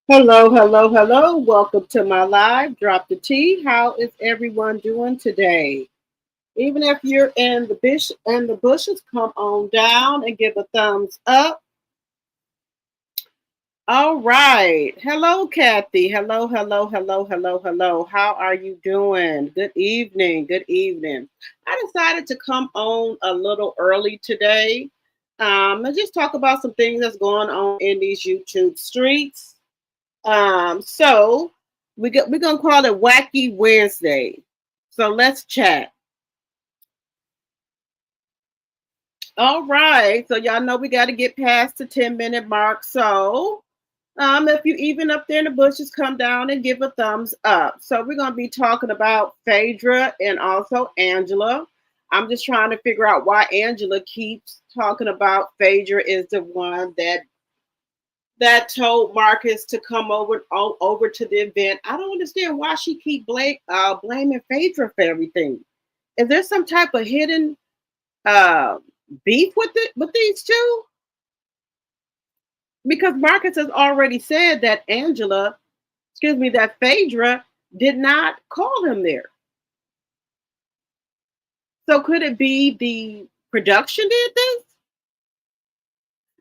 Hello, hello, hello. Welcome to my live. Drop the tea. How is everyone doing today? Even if you're in the bushes, come on down and give a thumbs up. All right. Hello, Kathy. Hello, hello, hello, hello, hello. How are you doing? Good evening. Good evening. I decided to come on a little early today. And just talk about some things that's going on in these YouTube streets. So we're gonna call it Wacky Wednesday. So let's chat. All right. So y'all know we got to get past the 10-minute mark. So if you even up there in the bushes, come down and give a thumbs up. So we're gonna be talking about Phaedra and also Angela. I'm just trying to figure out why Angela keeps talking about Phaedra is the one that told Marcus to come over to the event. I don't understand why she keep blaming Phaedra for everything. Is there some type of hidden uh, beef with these two? Because Marcus has already said that that Phaedra did not call him there. So could it be the production did this?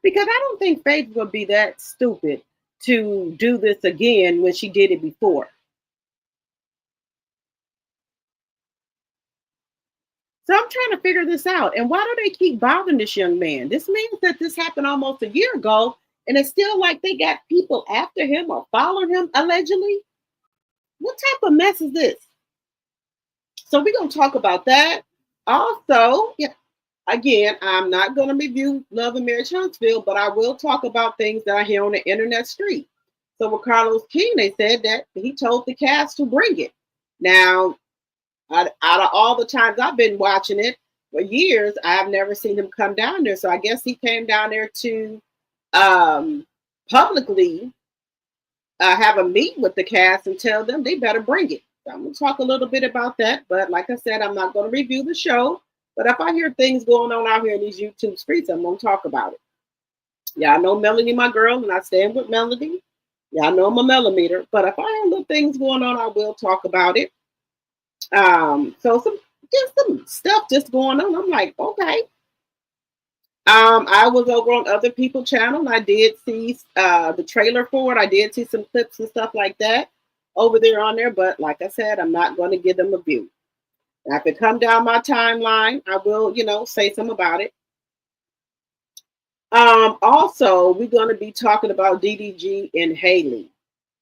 Because I don't think Phaedra would be that stupid to do this again when she did it before. So I'm trying to figure this out. And why do they keep bothering this young man? This means that this happened almost a year ago, and it's still like they got people after him or following him, allegedly. What type of mess is this? So we're going to talk about that. Also, yeah, again, I'm not going to review Love and Marriage Huntsville, but I will talk about things that I hear on the internet street. So with Carlos King, they said that he told the cast to bring it. Now, out of all the times I've been watching it for years, I've never seen him come down there. So I guess he came down there to um, publicly have a meet with the cast and tell them they better bring it. So I'm going to talk a little bit about that. But like I said, I'm not going to review the show. But if I hear things going on out here in these YouTube streets, I'm going to talk about it. Yeah, I know Melanie, my girl, and I stand with Melanie. Yeah, I know I'm a millimeter. But if I hear little things going on, I will talk about it. So some stuff just going on. I'm like, okay. I was over on other people's channel and I did see the trailer for it. I did see some clips and stuff like that over there on there, but like I said, I'm not going to give them a view. Now, if it come down my timeline, I will, say something about it. Also, we're going to be talking about DDG and Haley.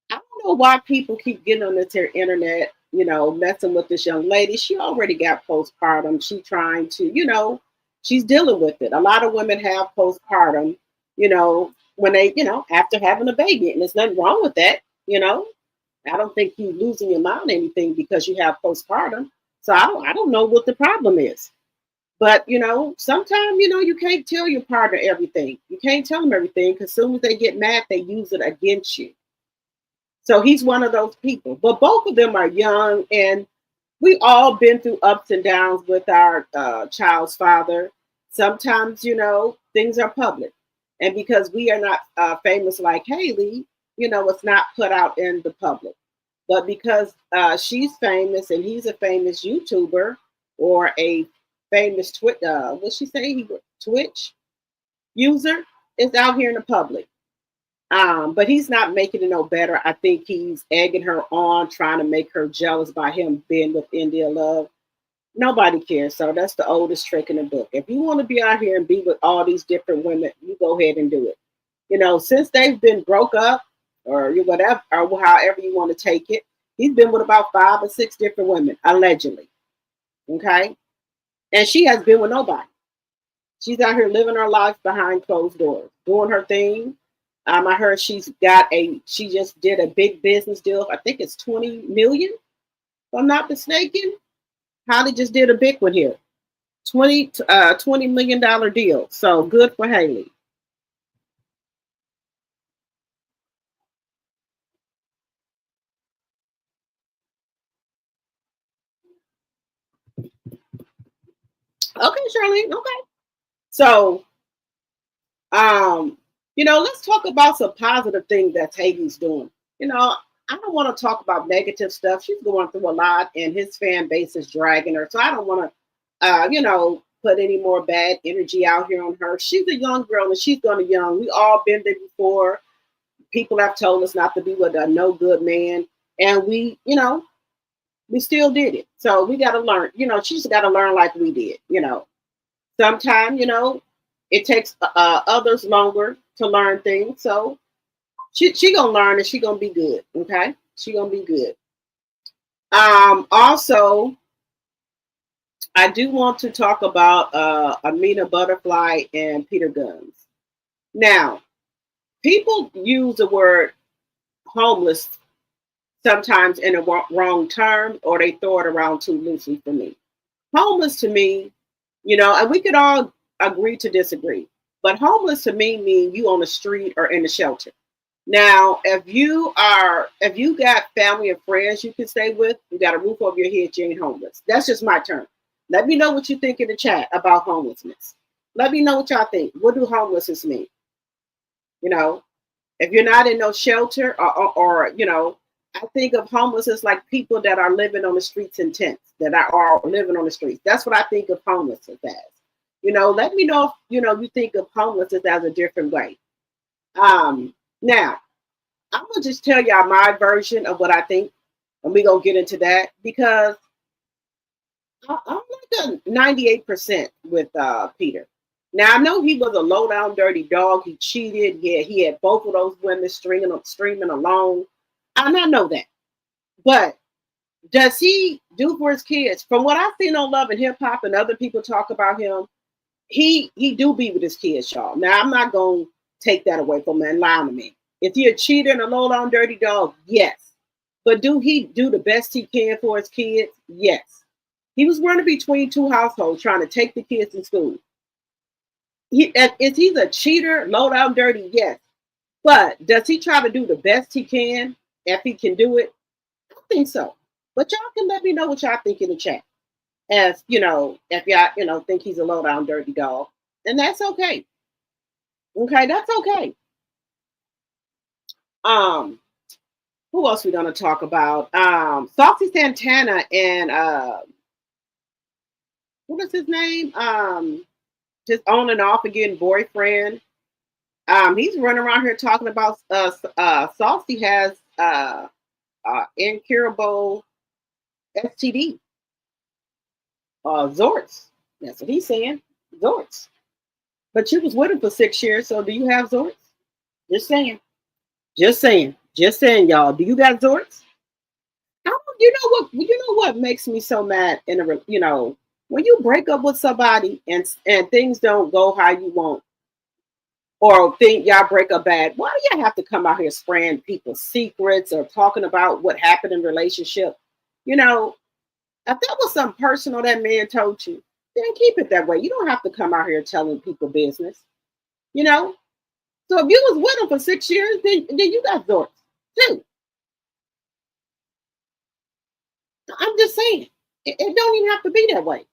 I don't know why people keep getting on this here internet, messing with this young lady. She already got postpartum. She trying to, she's dealing with it. A lot of women have postpartum, when they, after having a baby. And there's nothing wrong with that, I don't think you losing your mind or anything because you have postpartum. So I don't know what the problem is. But sometimes you can't tell your partner everything. You can't tell them everything because as soon as they get mad, they use it against you. So he's one of those people. But both of them are young, and we all been through ups and downs with our child's father. Sometimes, things are public. And because we are not famous like Haley, it's not put out in the public. But because she's famous and he's a famous YouTuber or a famous what's she say? Twitch user, it's out here in the public. But he's not making it no better. I think he's egging her on, trying to make her jealous by him being with India Love. Nobody cares. So that's the oldest trick in the book. If you want to be out here and be with all these different women, you go ahead and do it. Since they've been broke up or whatever, or however you want to take it, he's been with about 5 or 6 different women, allegedly. Okay. And she has been with nobody. She's out here living her life behind closed doors, doing her thing. I heard she just did a big business deal. I think it's 20 million, if I'm not mistaken. Holly just did a big one here. $20 million deal. So good for Haley. Okay, Charlene. Okay. So Let's talk about some positive things that Haley's doing. I don't want to talk about negative stuff. She's going through a lot, and his fan base is dragging her. So I don't want to, put any more bad energy out here on her. She's a young girl, and she's gonna young. We all been there before. People have told us not to be with a no good man, and we still did it. So we got to learn. She's got to learn like we did. Sometimes it takes others longer to learn things. So she gonna learn and she gonna be good. Okay, she gonna be good. Also, I do want to talk about Amina Butterfly and Peter Guns. Now, people use the word homeless sometimes in a wrong term, or they throw it around too loosely for me. Homeless to me, and we could all agree to disagree, but homeless to me means you on the street or in the shelter. Now, if you got family and friends you can stay with, you got a roof over your head, you ain't homeless. That's just my term. Let me know what you think in the chat about homelessness. Let me know what y'all think. What do homelessness mean? If you're not in no shelter or I think of homelessness like people that are living on the streets in tents, that are living on the streets. That's what I think of homelessness as. Let me know if you think of homelessness as a different way. Now, I'm gonna just tell y'all my version of what I think, and we're gonna get into that because I'm like a 98% with Peter. Now I know he was a low down dirty dog. He cheated. Yeah, he had both of those women streaming along. And I know that. But does he do for his kids? From what I've seen on Love and Hip Hop and other people talk about him, he do be with his kids, y'all. Now I'm not gonna take that away from him and lie to me. If you're a cheater and a low down dirty dog, yes. But do he do the best he can for his kids? Yes. He was running between two households trying to take the kids to school. Is he a cheater, low down dirty? Yes. But does he try to do the best he can if he can do it? I think so. But y'all can let me know what y'all think in the chat. As if y'all think he's a low down dirty dog. And that's okay. Okay, that's okay. Who else we gonna talk about? Saucy Santana and what is his name? Just on and off again boyfriend. He's running around here talking about Saucy has incurable STD. Zorts. That's what he's saying. Zorts. But you was with him for 6 years, so do you have Zorts? Just saying. Just saying. Just saying, y'all. Do you got Zorts? You know what makes me so mad when you break up with somebody and things don't go how you want, or think y'all break up bad, why do y'all have to come out here spraying people's secrets or talking about what happened in relationship? If that was something personal that man told you, then keep it that way. You don't have to come out here telling people business. So if you was with him for 6 years, then you got Zorts too. I'm just saying, it don't even have to be that way.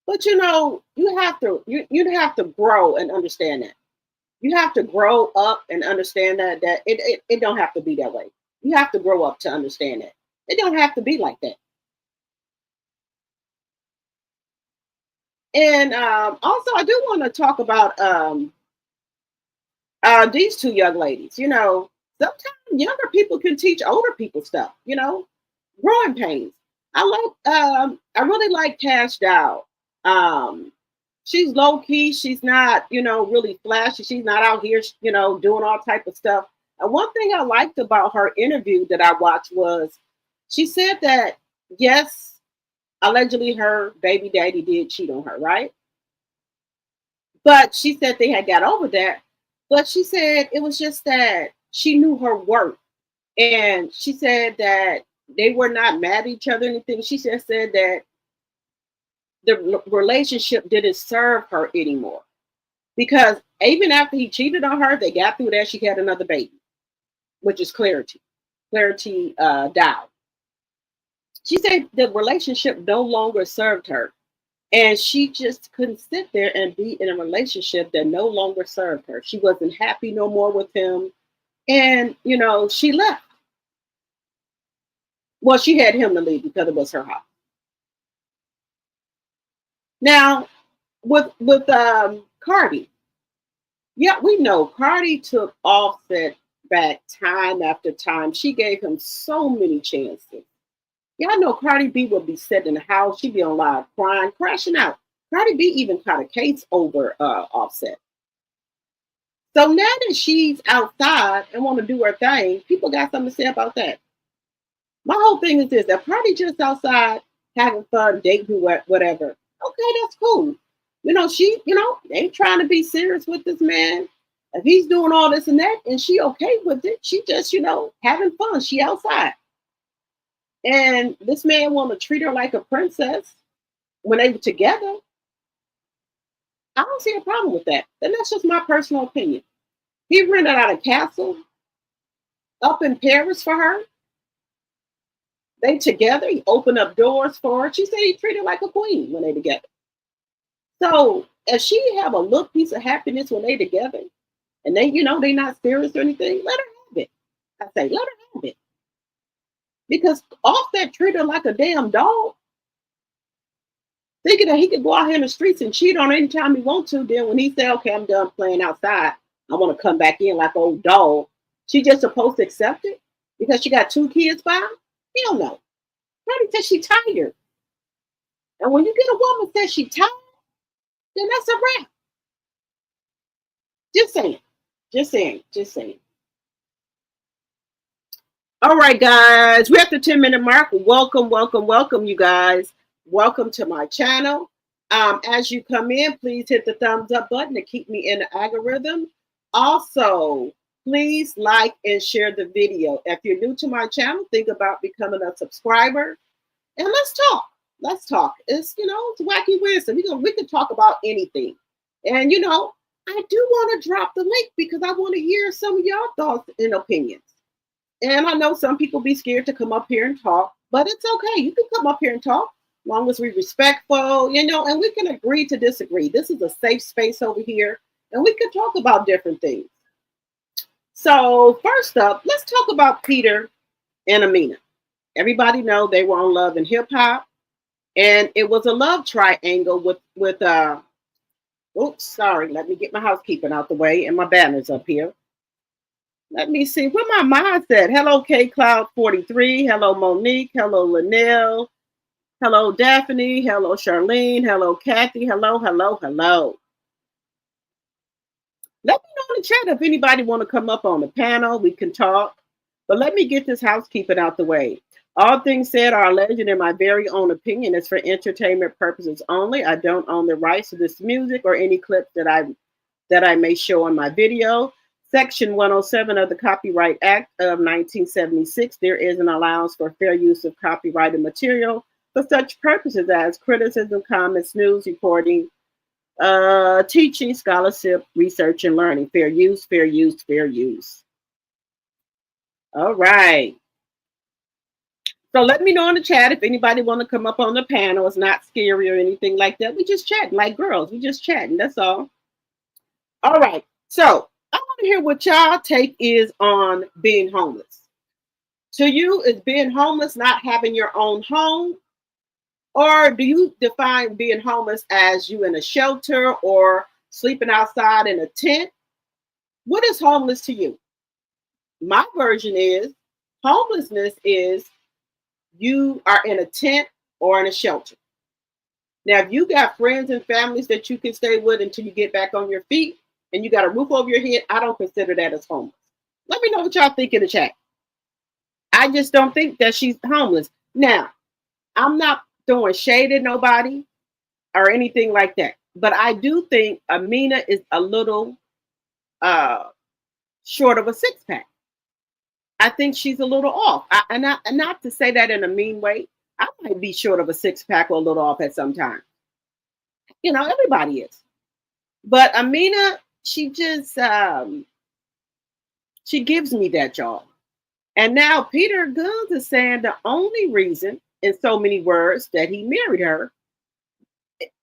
But you have to grow and understand that. You have to grow up and understand that it don't have to be that way. You have to grow up to understand that. It don't have to be like that. And also, I do want to talk about these two young ladies. Sometimes younger people can teach older people stuff. Growing pains. I really like Cash Doll. She's low key. She's not, really flashy. She's not out here, doing all type of stuff. And one thing I liked about her interview that I watched was she said that, yes, allegedly her baby daddy did cheat on her, right? But she said they had got over that. But she said it was just that she knew her worth. And she said that they were not mad at each other or anything. She just said that the relationship didn't serve her anymore. Because even after he cheated on her, they got through that. She had another baby, which is Clarity Dow. She said the relationship no longer served her. And she just couldn't sit there and be in a relationship that no longer served her. She wasn't happy no more with him. And, she left. Well, she had him to leave because it was her house. Now, with Cardi, yeah, we know Cardi took Offset back time after time. She gave him so many chances. Y'all know Cardi B would be sitting in the house. She'd be on live crying, crashing out. Cardi B even caught a case over Offset. So now that she's outside and want to do her thing, people got something to say about that. My whole thing is this: if Cardi just outside having fun, dating, whatever, okay, that's cool. She, ain't trying to be serious with this man. If he's doing all this and that, and she okay with it, she just, having fun. She outside. And this man want to treat her like a princess when they were together. I don't see a problem with that. And that's just my personal opinion. He rented out a castle up in Paris for her. They together. He opened up doors for her. She said he treated her like a queen when they together. So if she have a little piece of happiness when they together, and they not serious or anything, let her have it. I say, let her have it. Because Offset treated her like a damn dog, thinking that he could go out here in the streets and cheat on her anytime he wants to. Then when he said, okay, I'm done playing outside, I want to come back in like an old dog, she just supposed to accept it because she got 2 kids by him? Hell no. Cardi said she tired. And when you get a woman that she tired, then that's a wrap. Just saying. Just saying. Just saying. All right, guys. We're at the 10-minute mark. Welcome, welcome, welcome, you guys. Welcome to my channel. As you come in, please hit the thumbs up button to keep me in the algorithm. Also, please like and share the video. If you're new to my channel, think about becoming a subscriber. And let's talk. Let's talk. It's Wacky Wisdom. We can talk about anything. And I do want to drop the link because I want to hear some of y'all thoughts and opinions. And I know some people be scared to come up here and talk, but it's okay. You can come up here and talk as long as we're respectful, and we can agree to disagree. This is a safe space over here, and we can talk about different things. So first up, let's talk about Peter and Amina. Everybody know they were on Love and Hip Hop, and it was a love triangle with oops, sorry, let me get my housekeeping out the way and my banners up here. Let me see where my mind's at. Hello, K Cloud 43. Hello, Monique. Hello, Linnell. Hello, Daphne. Hello, Charlene. Hello, Kathy. Hello, hello, hello. Let me know in the chat if anybody want to come up on the panel. We can talk. But let me get this housekeeping out the way. All things said are alleged in my very own opinion. It's for entertainment purposes only. I don't own the rights to this music or any clips that I may show on my video. Section 107 of the Copyright Act of 1976, there is an allowance for fair use of copyrighted material for such purposes as criticism, comments, news, reporting, teaching, scholarship, research, and learning. Fair use, fair use, fair use. All right. So let me know in the chat if anybody want to come up on the panel. It's not scary or anything like that. We just chatting like girls. We just chatting. That's all. All right. So I want to hear what y'all take is on being homeless. To you, is being homeless not having your own home? Or do you define being homeless as you in a shelter or sleeping outside in a tent? What is homeless to you? My version is homelessness is you are in a tent or in a shelter. Now, if you got friends and families that you can stay with until you get back on your feet and you got a roof over your head, I don't consider that as homeless. Let me know what y'all think in the chat. I just don't think that she's homeless. Now, I'm not throwing shade at nobody or anything like that, but I do think Amina is a little short of a six-pack. I think she's a little off. And not to say that in a mean way. I might be short of a six-pack or a little off at some time. Everybody is. But Amina, she just, she gives me that, y'all. And now Peter Guns is saying the only reason, in so many words, that he married her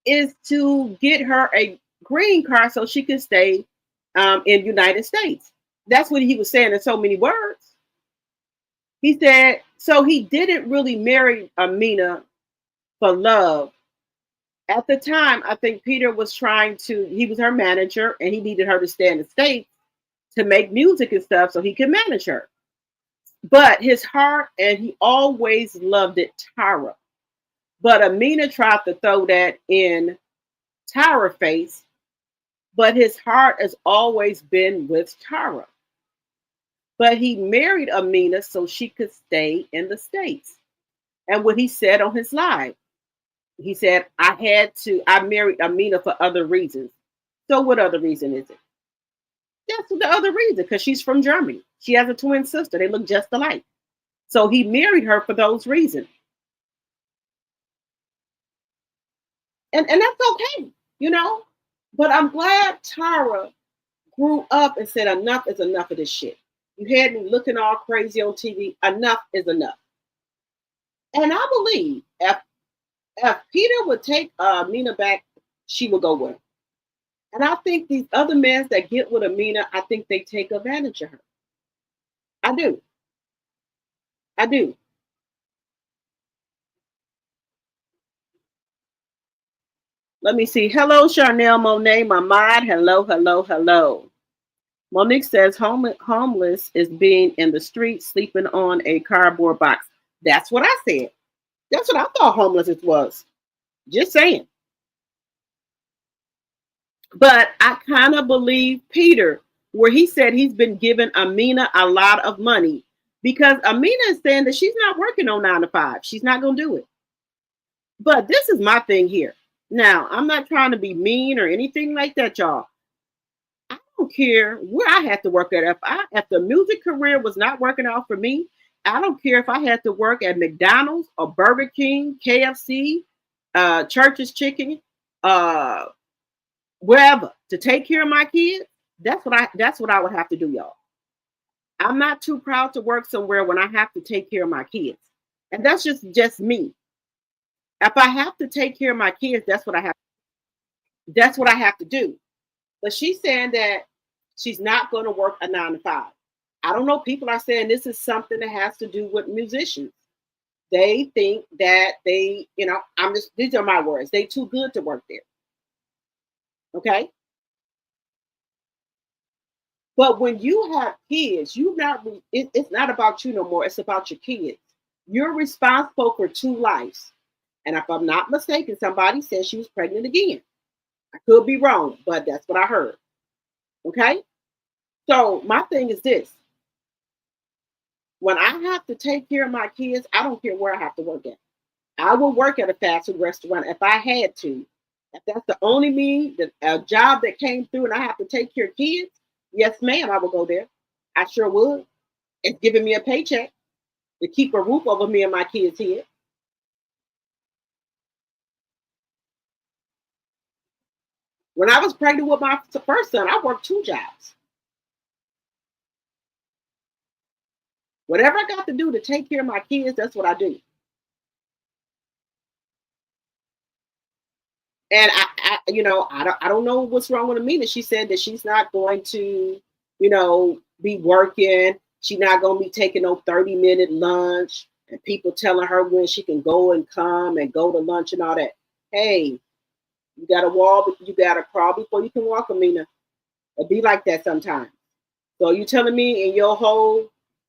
is to get her a green card so she can stay in United States. That's what he was saying in so many words. He said, so he didn't really marry Amina for love. At the time, I think Peter was he was her manager and he needed her to stay in the States to make music and stuff so he could manage her. But his heart, and he always loved it, Tyra. But Amina tried to throw that in Tyra face, but his heart has always been with Tyra. But he married Amina so she could stay in the States. And what he said on his live, he said, I married Amina for other reasons. So what other reason is it? That's the other reason, because she's from Germany. She has a twin sister. They look just alike. So he married her for those reasons. And that's okay, you know? But I'm glad Tyra grew up and said, enough is enough of this shit. You had me looking all crazy on TV. Enough is enough. And I believe if Peter would take Amina back, she would go with him. And I think these other men that get with Amina, I think they take advantage of her. I do. I do. Let me see. Hello, Charnel Monet, my mod. Hello, hello, hello. Monique says homeless is being in the street sleeping on a cardboard box. That's what I said. That's what I thought homelessness was. Just saying. But I kind of believe Peter, where he said he's been giving Amina a lot of money, because Amina is saying that she's not working on 9 to 5. She's not going to do it. But this is my thing here. Now, I'm not trying to be mean or anything like that, y'all. I don't care where I had to work at. If the music career was not working out for me, I don't care if I had to work at McDonald's or Burger King, KFC, Church's Chicken, wherever, to take care of my kids. That's what I would have to do, y'all. I'm not too proud to work somewhere when I have to take care of my kids. And that's just me. If I have to take care of my kids, that's what I have to do. But she's saying that she's not going to work a 9 to 5. I don't know. People are saying this is something that has to do with musicians. They think that these are my words. They too good to work there. Okay. But when you have kids, it's not about you no more. It's about your kids. You're responsible for 2 lives. And if I'm not mistaken, somebody said she was pregnant again. I could be wrong, but that's what I heard. Okay. So my thing is this. When I have to take care of my kids, I don't care where I have to work at. I will work at a fast food restaurant if I had to. If that's the only a job that came through and I have to take care of kids, yes, ma'am, I will go there. I sure would. It's giving me a paycheck to keep a roof over me and my kids' head. When I was pregnant with my first son, I worked 2 jobs. Whatever I got to do to take care of my kids, that's what I do. And I don't know what's wrong with Amina. She said that she's not going to, be working. She's not going to be taking no 30-minute lunch and people telling her when she can go and come and go to lunch and all that. Hey, you got to crawl before you can walk, Amina. It'd be like that sometimes. So you telling me in your whole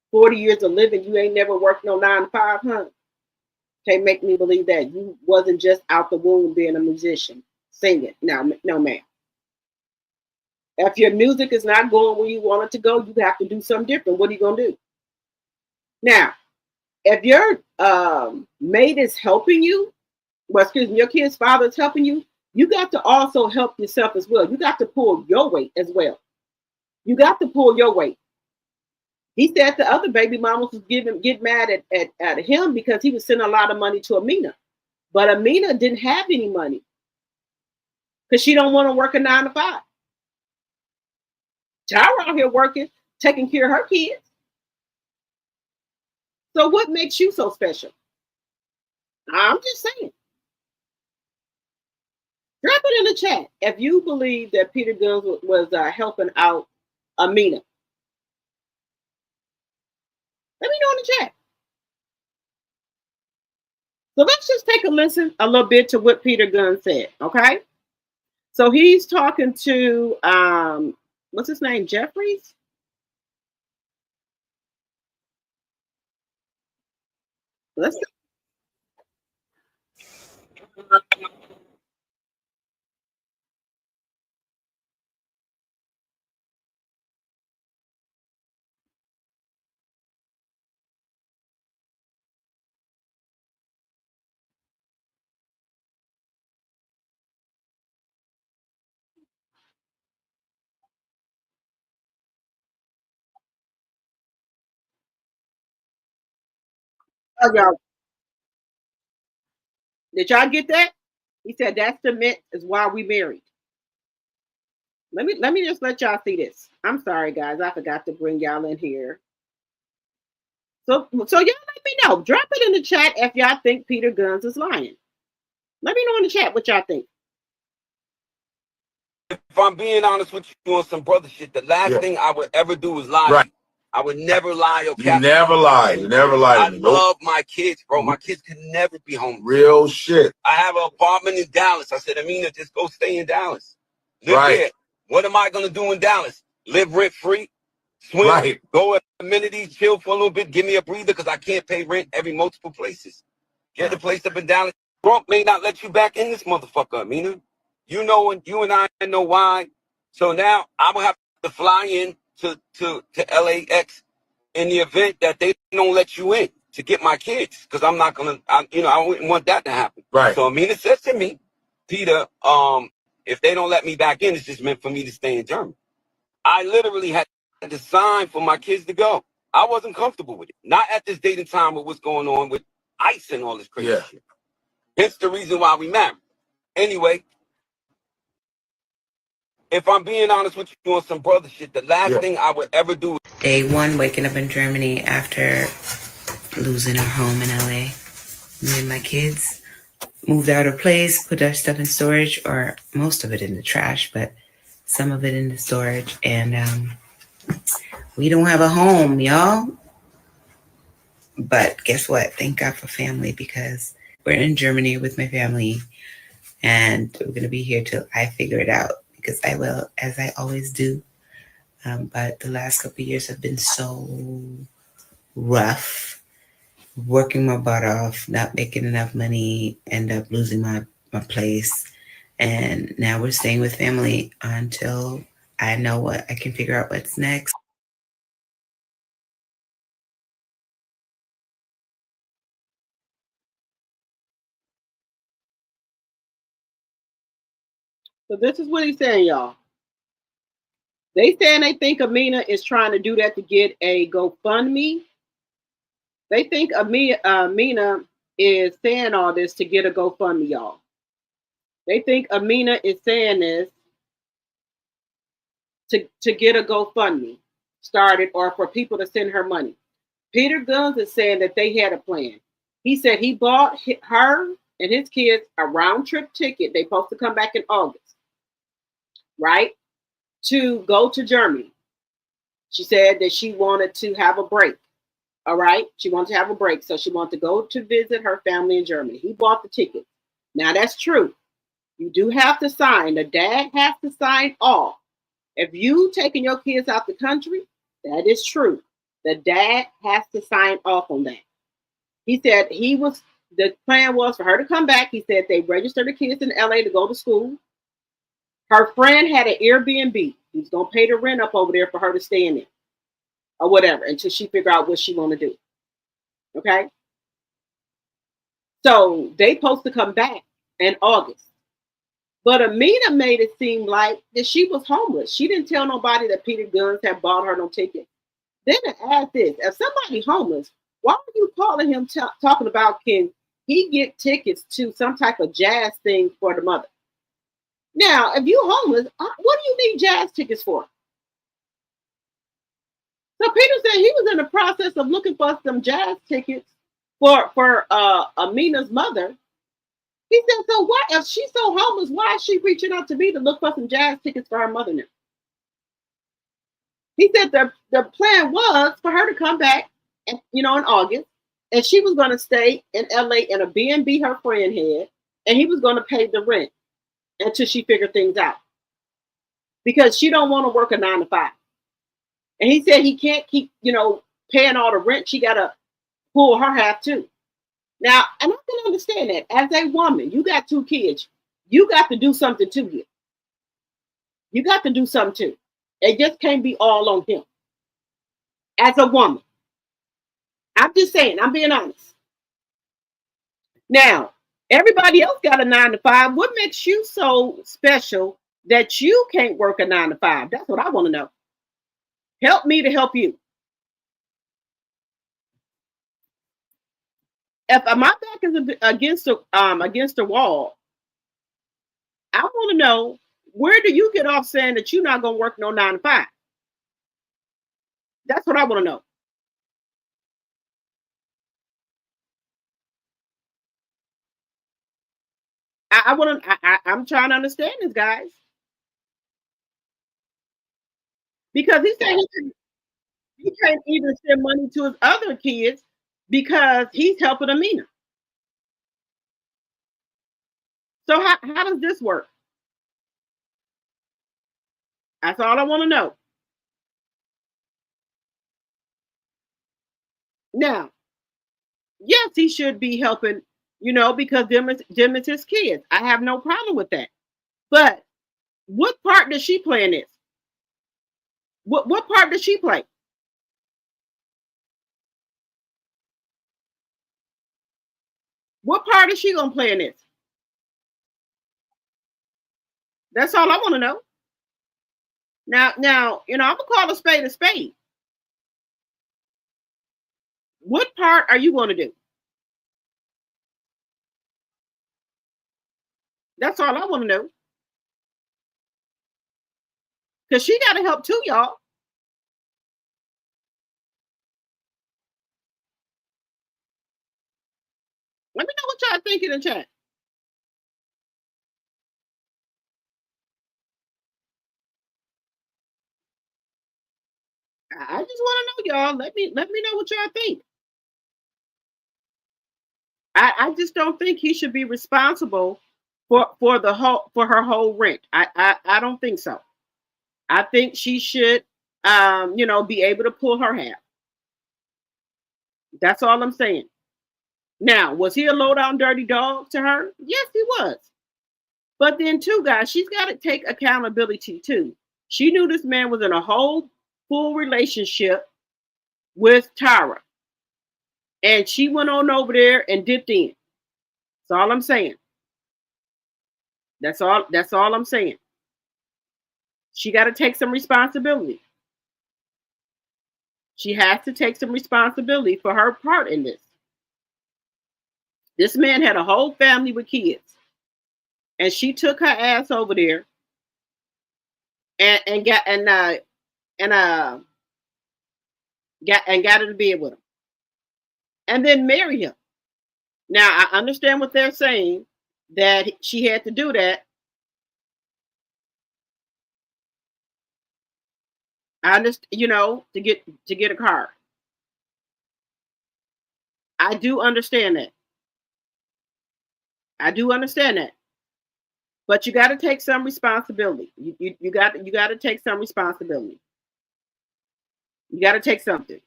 40 years of living, you ain't never worked no 9 to 5, huh? Can't make me believe that you wasn't just out the womb being a musician, singing. No, ma'am. If your music is not going where you want it to go, you have to do something different. What are you going to do? Now, if your mate is helping you, your kid's father is helping you, you got to also help yourself as well. You got to pull your weight as well. You got to pull your weight. He said the other baby mamas was get mad at him because he was sending a lot of money to Amina. But Amina didn't have any money because she don't want to work a 9 to 5. Tyra out here working, taking care of her kids. So what makes you so special? I'm just saying. the chat if you believe that Peter Guns was helping out Amina. Let me know in the chat. So let's just take a listen a little bit to what Peter Gunn said, okay? So he's talking to, what's his name, Jeffries? Let's y'all. Did y'all get that? He said that's the myth is why we married. Let me just let y'all see this. I'm sorry, guys. I forgot to bring y'all in here. So y'all let me know. Drop it in the chat if y'all think Peter Guns is lying. Let me know in the chat what y'all think. If I'm being honest with you on some brother shit, the last thing I would ever do is lie. Right. I would never lie or cap. You never lie. You never lie. I love my kids, bro. My kids can never be home. Real shit. I have an apartment in Dallas. I said, Amina, just go stay in Dallas. Live there. What am I gonna do in Dallas? Live rent free? Swim? Go at amenities, chill for a little bit, give me a breather because I can't pay rent every multiple places. Get the place up in Dallas. Trump may not let you back in this motherfucker, Amina. You know, and you and I know why. So now I will have to fly in to LAX in the event that they don't let you in to get my kids, because I'm not gonna, I wouldn't want that to happen. Right. So Amina says to me, Peter, if they don't let me back in, it's just meant for me to stay in Germany. I literally had to sign for my kids to go. I wasn't comfortable with it. Not at this date and time with what's going on with ICE and all this crazy shit. Hence the reason why we married. Anyway, if I'm being honest with you on some brother shit, the last thing I would ever do. Day one, waking up in Germany after losing our home in LA. Me and my kids moved out of place, put our stuff in storage, or most of it in the trash, but some of it in the storage. And we don't have a home, y'all. But guess what? Thank God for family, because we're in Germany with my family, and we're going to be here till I figure it out, because I will, as I always do. But the last couple of years have been so rough, working my butt off, not making enough money, end up losing my place. And now we're staying with family until I know what I can figure out what's next. So this is what he's saying, y'all. They saying they think Amina is trying to do that to get a GoFundMe. They think Amina is saying all this to get a GoFundMe, y'all. They think Amina is saying this to get a GoFundMe started or for people to send her money. Peter Guns is saying that they had a plan. He said he bought her and his kids a round trip ticket. They supposed to come back in August, right? To go to Germany. She said that she wanted to have a break. All right. She wanted to have a break. So she wanted to go to visit her family in Germany. He bought the ticket. Now that's true. You do have to sign. The dad has to sign off. If you taking your kids out the country, that is true. The dad has to sign off on that. He said the plan was for her to come back. He said they registered the kids in LA to go to school. Her friend had an Airbnb. He's going to pay the rent up over there for her to stay in it or whatever until she figure out what she want to do. Okay. So they supposed to come back in August. But Amina made it seem like that she was homeless. She didn't tell nobody that Peter Guns had bought her no ticket. Then to add this, if somebody homeless, why are you calling him talking about can he get tickets to some type of jazz thing for the mother? Now, if you homeless, what do you need jazz tickets for? So Peter said he was in the process of looking for some jazz tickets for Amina's mother. He said, so what if she's so homeless? Why is she reaching out to me to look for some jazz tickets for her mother now? He said the plan was for her to come back, and in August, and she was going to stay in LA in a B&B her friend had, and he was going to pay the rent until she figured things out, because she don't want to work a 9 to 5. And he said he can't keep paying all the rent. She got to pull her half too. Now, and I can understand that. As a woman, you got 2 kids. You got to do something too here. You got to do something too. It just can't be all on him. As a woman. I'm just saying, I'm being honest. Now, everybody else got a 9 to 5. What makes you so special that you can't work a 9 to 5? That's what I want to know. Help me to help you. If my back is against the wall, I want to know, where do you get off saying that you're not going to work no 9 to 5? That's what I want to know. I'm trying to understand this, guys, because he said he can't even send money to his other kids because he's helping Amina. So how does this work? That's all I want to know. Now, yes, he should be helping, because them is his kids. I have no problem with that. But what part does she play in this? What part does she play? What part is she gonna play in this? That's all I want to know. Now, I'm gonna call a spade a spade. What part are you going to do? That's all I want to know. Because she got to help too, y'all. Let me know what y'all think in the chat. I just want to know, y'all. Let me know what y'all think. I just don't think he should be responsible for her whole rent. I don't think so. I think she should be able to pull her half. That's all I'm saying. Now, was he a low down dirty dog to her? Yes, he was. But then too, guys, she's got to take accountability too. She knew this man was in a whole full relationship with Tara. And she went on over there and dipped in. That's all I'm saying. That's all I'm saying. She got to take some responsibility. She has to take some responsibility for her part in this. This man had a whole family with kids. And she took her ass over there and got her to bed with him. And then marry him. Now, I understand what they're saying, that she had to do that. I understand, to get a car. I do understand that. I do understand that. But you got to take some responsibility. You got to take some responsibility. You got to take something.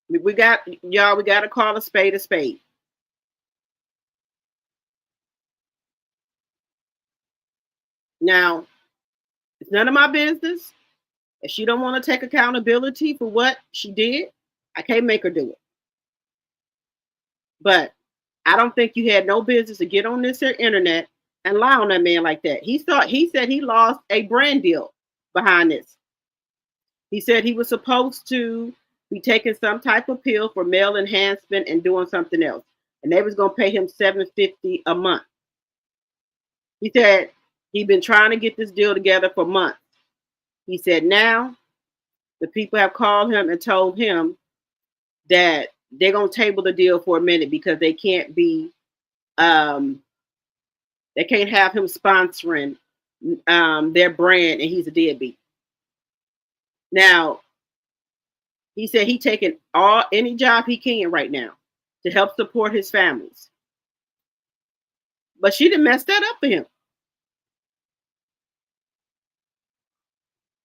We got to call a spade a spade. Now, it's none of my business. If she don't want to take accountability for what she did, I can't make her do it. But I don't think you had no business to get on this internet and lie on that man like that. He said he lost a brand deal behind this. He said he was supposed to be taking some type of pill for male enhancement and doing something else. And they was going to pay him $750 a month. He said he'd been trying to get this deal together for months. He said now the people have called him and told him that they're gonna table the deal for a minute because they can't be they can't have him sponsoring their brand and he's a deadbeat. Now, he said he taking any job he can right now to help support his families. But she done messed that up for him.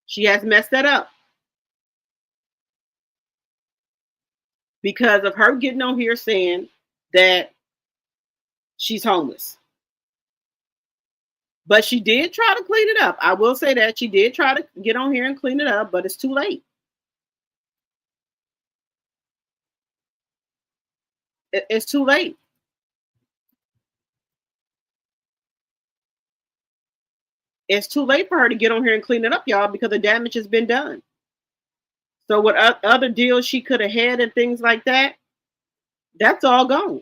She has messed that up. Because of her getting on here saying that she's homeless. But she did try to clean it up. I will say that she did try to get on here and clean it up, but it's too late. It's too late. It's too late for her to get on here and clean it up, y'all, because the damage has been done. So what other deals she could have had and things like that, that's all gone.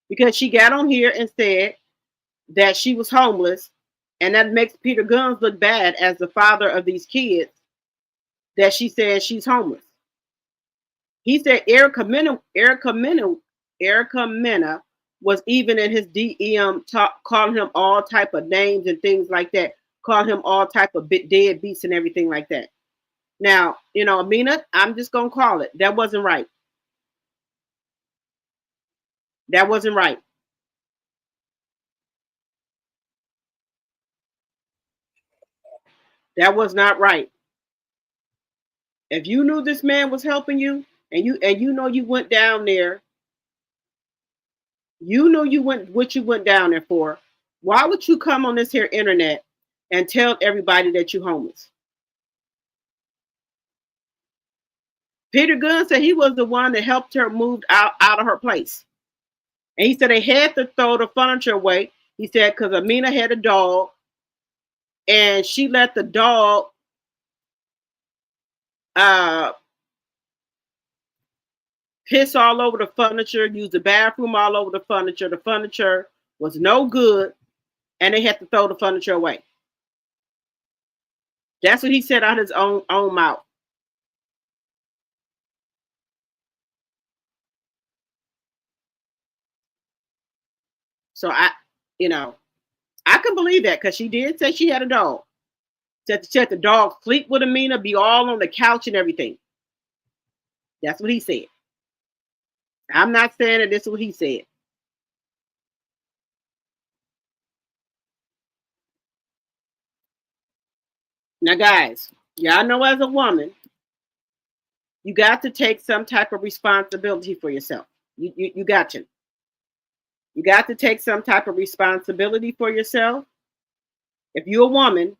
Because she got on here and said that she was homeless, and that makes Peter Gunz look bad as the father of these kids, that she said she's homeless. He said Erica Mena was even in his DM calling him all type of names and things like that, calling him all type of deadbeats and everything like that. Now, you know, Amina, I'm just gonna call it. That wasn't right. That wasn't right. That was not right. If you knew this man was helping you, and you know you went down there, you know you went down there for, why would you come on this here internet and tell everybody that you're homeless? Peter Gunz said he was the one that helped her move out of her place. And he said they had to throw the furniture away. He said because Amina had a dog and she let the dog piss all over the furniture, use the bathroom all over the furniture. The furniture was no good, and they had to throw the furniture away. That's what he said out his own mouth. So I can believe that because she did say she had a dog. Said the dog sleep with Amina, be all on the couch and everything. That's what he said. I'm not saying that this is what he said. Now, guys, y'all know as a woman, you got to take some type of responsibility for yourself. You got to. You got to take some type of responsibility for yourself. If you're a woman,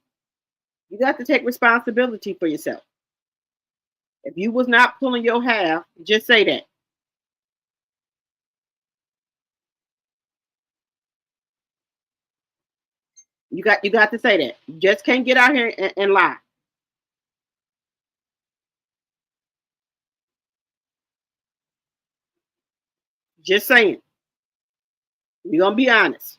you got to take responsibility for yourself. If you was not pulling your half, just say that. You got to say that. You just can't get out here and lie. Just saying. We're gonna be honest.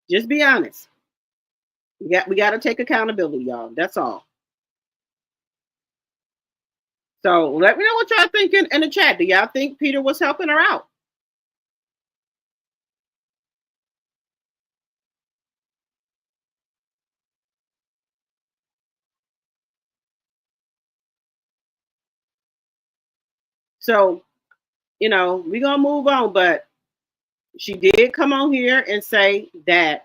Just be honest. We got to take accountability, y'all. That's all. So let me know what y'all think in the chat. Do y'all think Peter was helping her out? So, we're gonna move on, but she did come on here and say that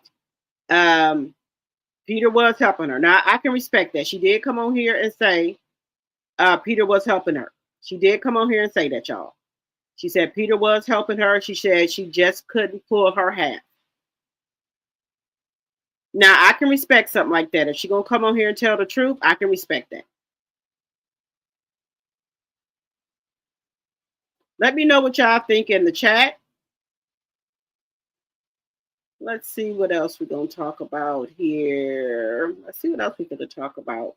Peter was helping her. Now I can respect that. She did come on here and say Peter was helping her. She did come on here and say that, y'all. She said Peter was helping her. She said she just couldn't pull her half. Now I can respect something like that. If she's gonna come on here and tell the truth, I can respect that. Let me know what y'all think in the chat. Let's see what else we're going to talk about here. Let's see what else we're going to talk about.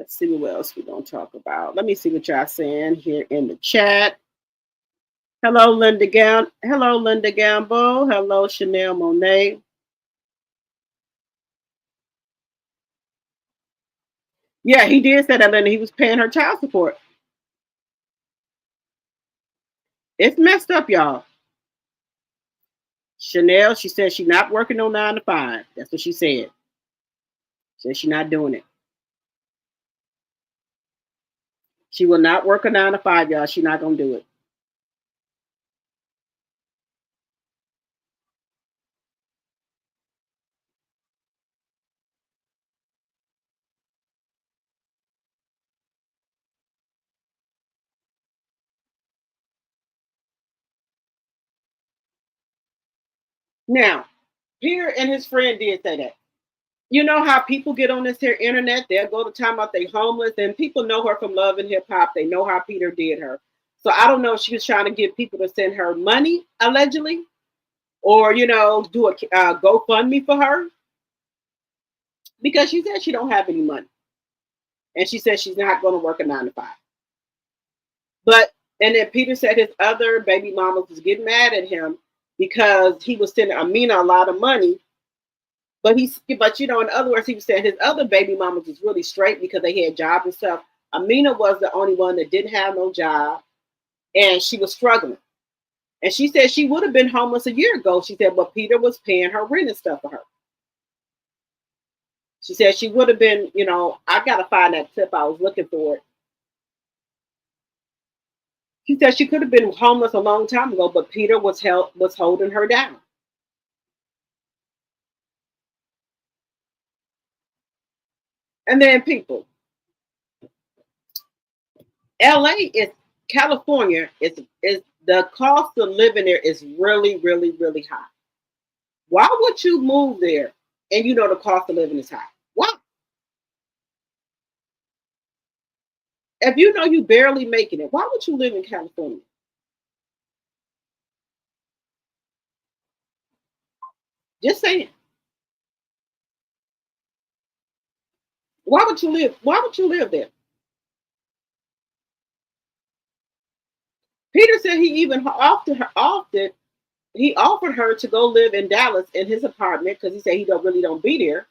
Let's see what else we're going to talk about. Let me see what y'all saying here in the chat. Hello, Linda Gamble. Hello, Linda Gamble. Hello, Chanel Monet. Yeah, he did say that, Linda. He was paying her child support. It's messed up, y'all. Chanel, she said she's not working no 9 to 5. That's what she said. Said she's not doing it. She will not work a 9 to 5, y'all. She's not going to do it. Now, Peter and his friend did say that. You know how people get on this here internet, they'll go to time about they homeless, and people know her from Love and Hip Hop. They know how Peter did her. So I don't know if she was trying to get people to send her money, allegedly, or, you know, do a GoFundMe for her, because she said she don't have any money. And she said she's not going to work a 9 to 5. But, and then Peter said his other baby mamas was getting mad at him because he was sending Amina a lot of money. But you know, in other words, he was saying his other baby mamas was really straight because they had jobs and stuff. Amina was the only one that didn't have no job, and she was struggling. And she said she would have been homeless a year ago. She said, but Peter was paying her rent and stuff for her. She said she would have been, you know, I got to find that tip. I was looking for it. She said she could have been homeless a long time ago, but Peter was holding her down. And then people, LA is California is the cost of living there is really, really, really high. Why would you move there and you know the cost of living is high? Why? If you know you barely making it, why would you live in California? Just saying. Why would you live? Why would you live there? Peter said he even offered her to go live in Dallas in his apartment because he said he don't be there.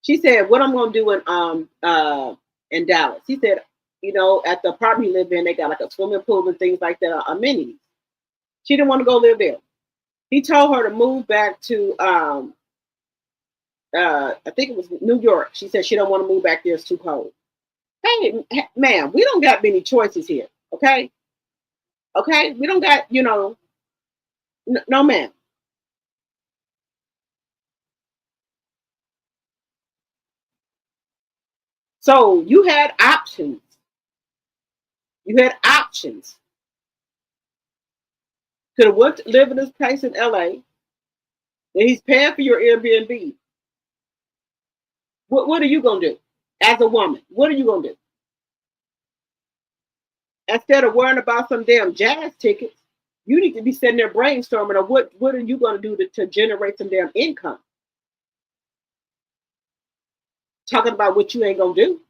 She said, "What I'm gonna do in Dallas?" He said, "You know, at the apartment he lived in, they got like a swimming pool and things like that, amenities." She didn't want to go live there. He told her to move back to I think it was New York. She said she don't want to move back there; it's too cold. Hey, ma'am, we don't got many choices here. Okay, we don't got, you know, no, ma'am. So you had options. You had options. Could have went to live in this place in LA. And he's paying for your Airbnb. What are you gonna do as a woman? What are you gonna do? Instead of worrying about some damn jazz tickets, you need to be sitting there brainstorming of what are you gonna do to generate some damn income? Talking about what you ain't gonna do.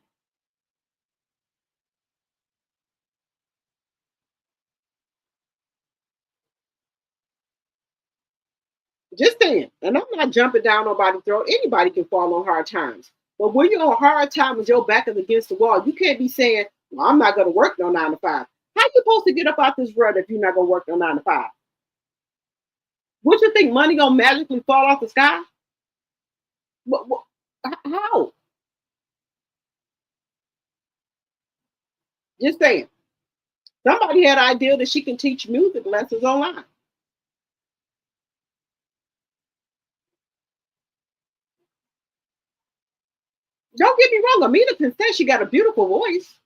Just saying. And I'm not jumping down nobody's throat. Anybody can fall on hard times. But when you're on hard times and your back is against the wall, you can't be saying, well, I'm not going to work no 9 to 5. How you supposed to get up out this rut if you're not going to work no 9 to 5? What you think, money going to magically fall off the sky? How? Just saying. Somebody had an idea that she can teach music lessons online. Don't get me wrong, Amina can say she got a beautiful voice.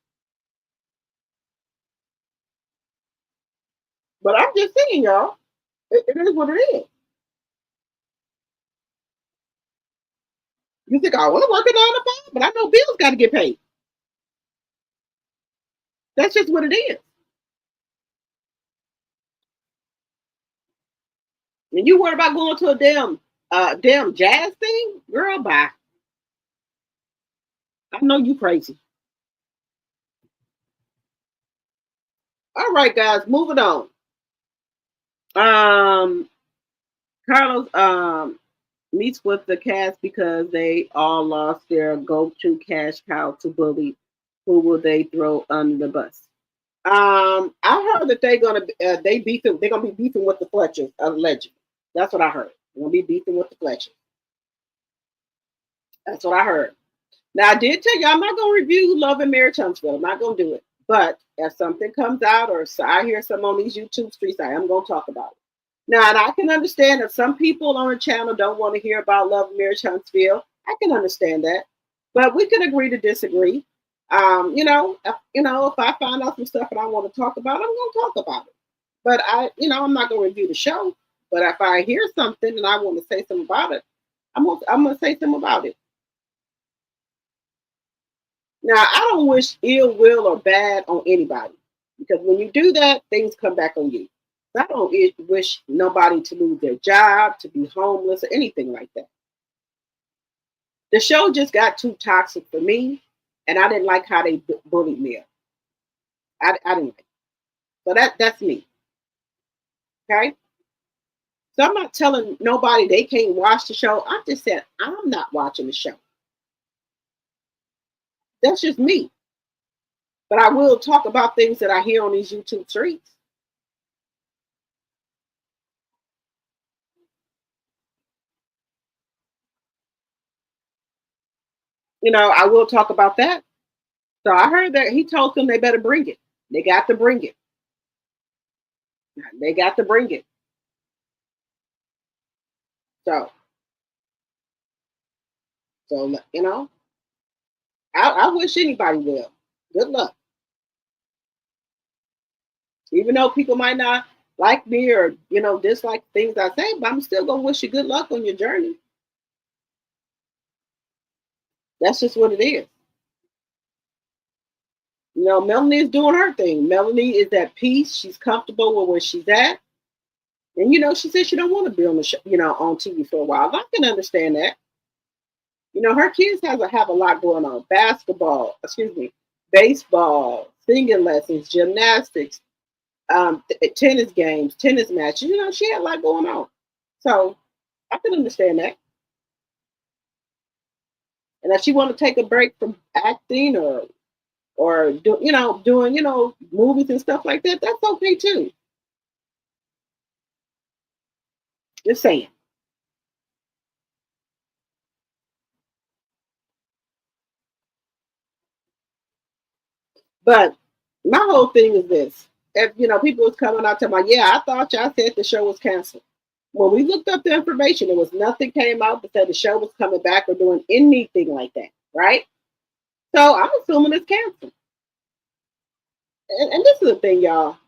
But I'm just saying, y'all, it is what it is. You think I want to work it on the phone, but I know bills got to get paid. That's just what it is. And you worry about going to a damn jazz thing, girl? Bye. I know you crazy. All right, guys, moving on. Carlos meets with the cast because they all lost their go-to cash cow to bully. Who will they throw under the bus? I heard that they beefing. They're gonna be beefing with the Fletchers, allegedly. That's what I heard. They're gonna be beefing with the Fletchers. That's what I heard. Now I did tell you I'm not gonna review Love and Marriage Huntsville. I'm not gonna do it. But if something comes out or I hear some on these YouTube streets, I am gonna talk about it. Now, and I can understand if some people on the channel don't want to hear about Love and Marriage Huntsville. I can understand that, but we can agree to disagree. If I find out some stuff and I want to talk about it, I'm going to talk about it. But I'm not going to review the show. But if I hear something and I want to say something about it, I'm going to say something about it. Now, I don't wish ill will or bad on anybody, because when you do that, things come back on you. I don't wish nobody to lose their job, to be homeless, or anything like that. The show just got too toxic for me, and I didn't like how they bullied me. I didn't like it. So that's me. Okay? So I'm not telling nobody they can't watch the show. I just said I'm not watching the show. That's just me. But I will talk about things that I hear on these YouTube streets. I will talk about that. So I heard that he told them they better bring it. They got to bring it. They got to bring it. So I wish anybody will. Good luck. Even though people might not like me or, dislike things I say, but I'm still going to wish you good luck on your journey. That's just what it is. Melanie is doing her thing. Melanie is at peace. She's comfortable with where she's at. And, she said she don't want to be on the show, on TV for a while. I can understand that. Her kids have a lot going on. Baseball, singing lessons, gymnastics, tennis games, tennis matches. She had a lot going on. So I can understand that. And if she want to take a break from acting or doing movies and stuff like that, that's okay too. Just saying. But my whole thing is this. If people was coming out to my, yeah, I thought y'all said the show was canceled. When we looked up the information, there was nothing came out that said the show was coming back or doing anything like that, right? So I'm assuming it's canceled. And this is the thing, y'all.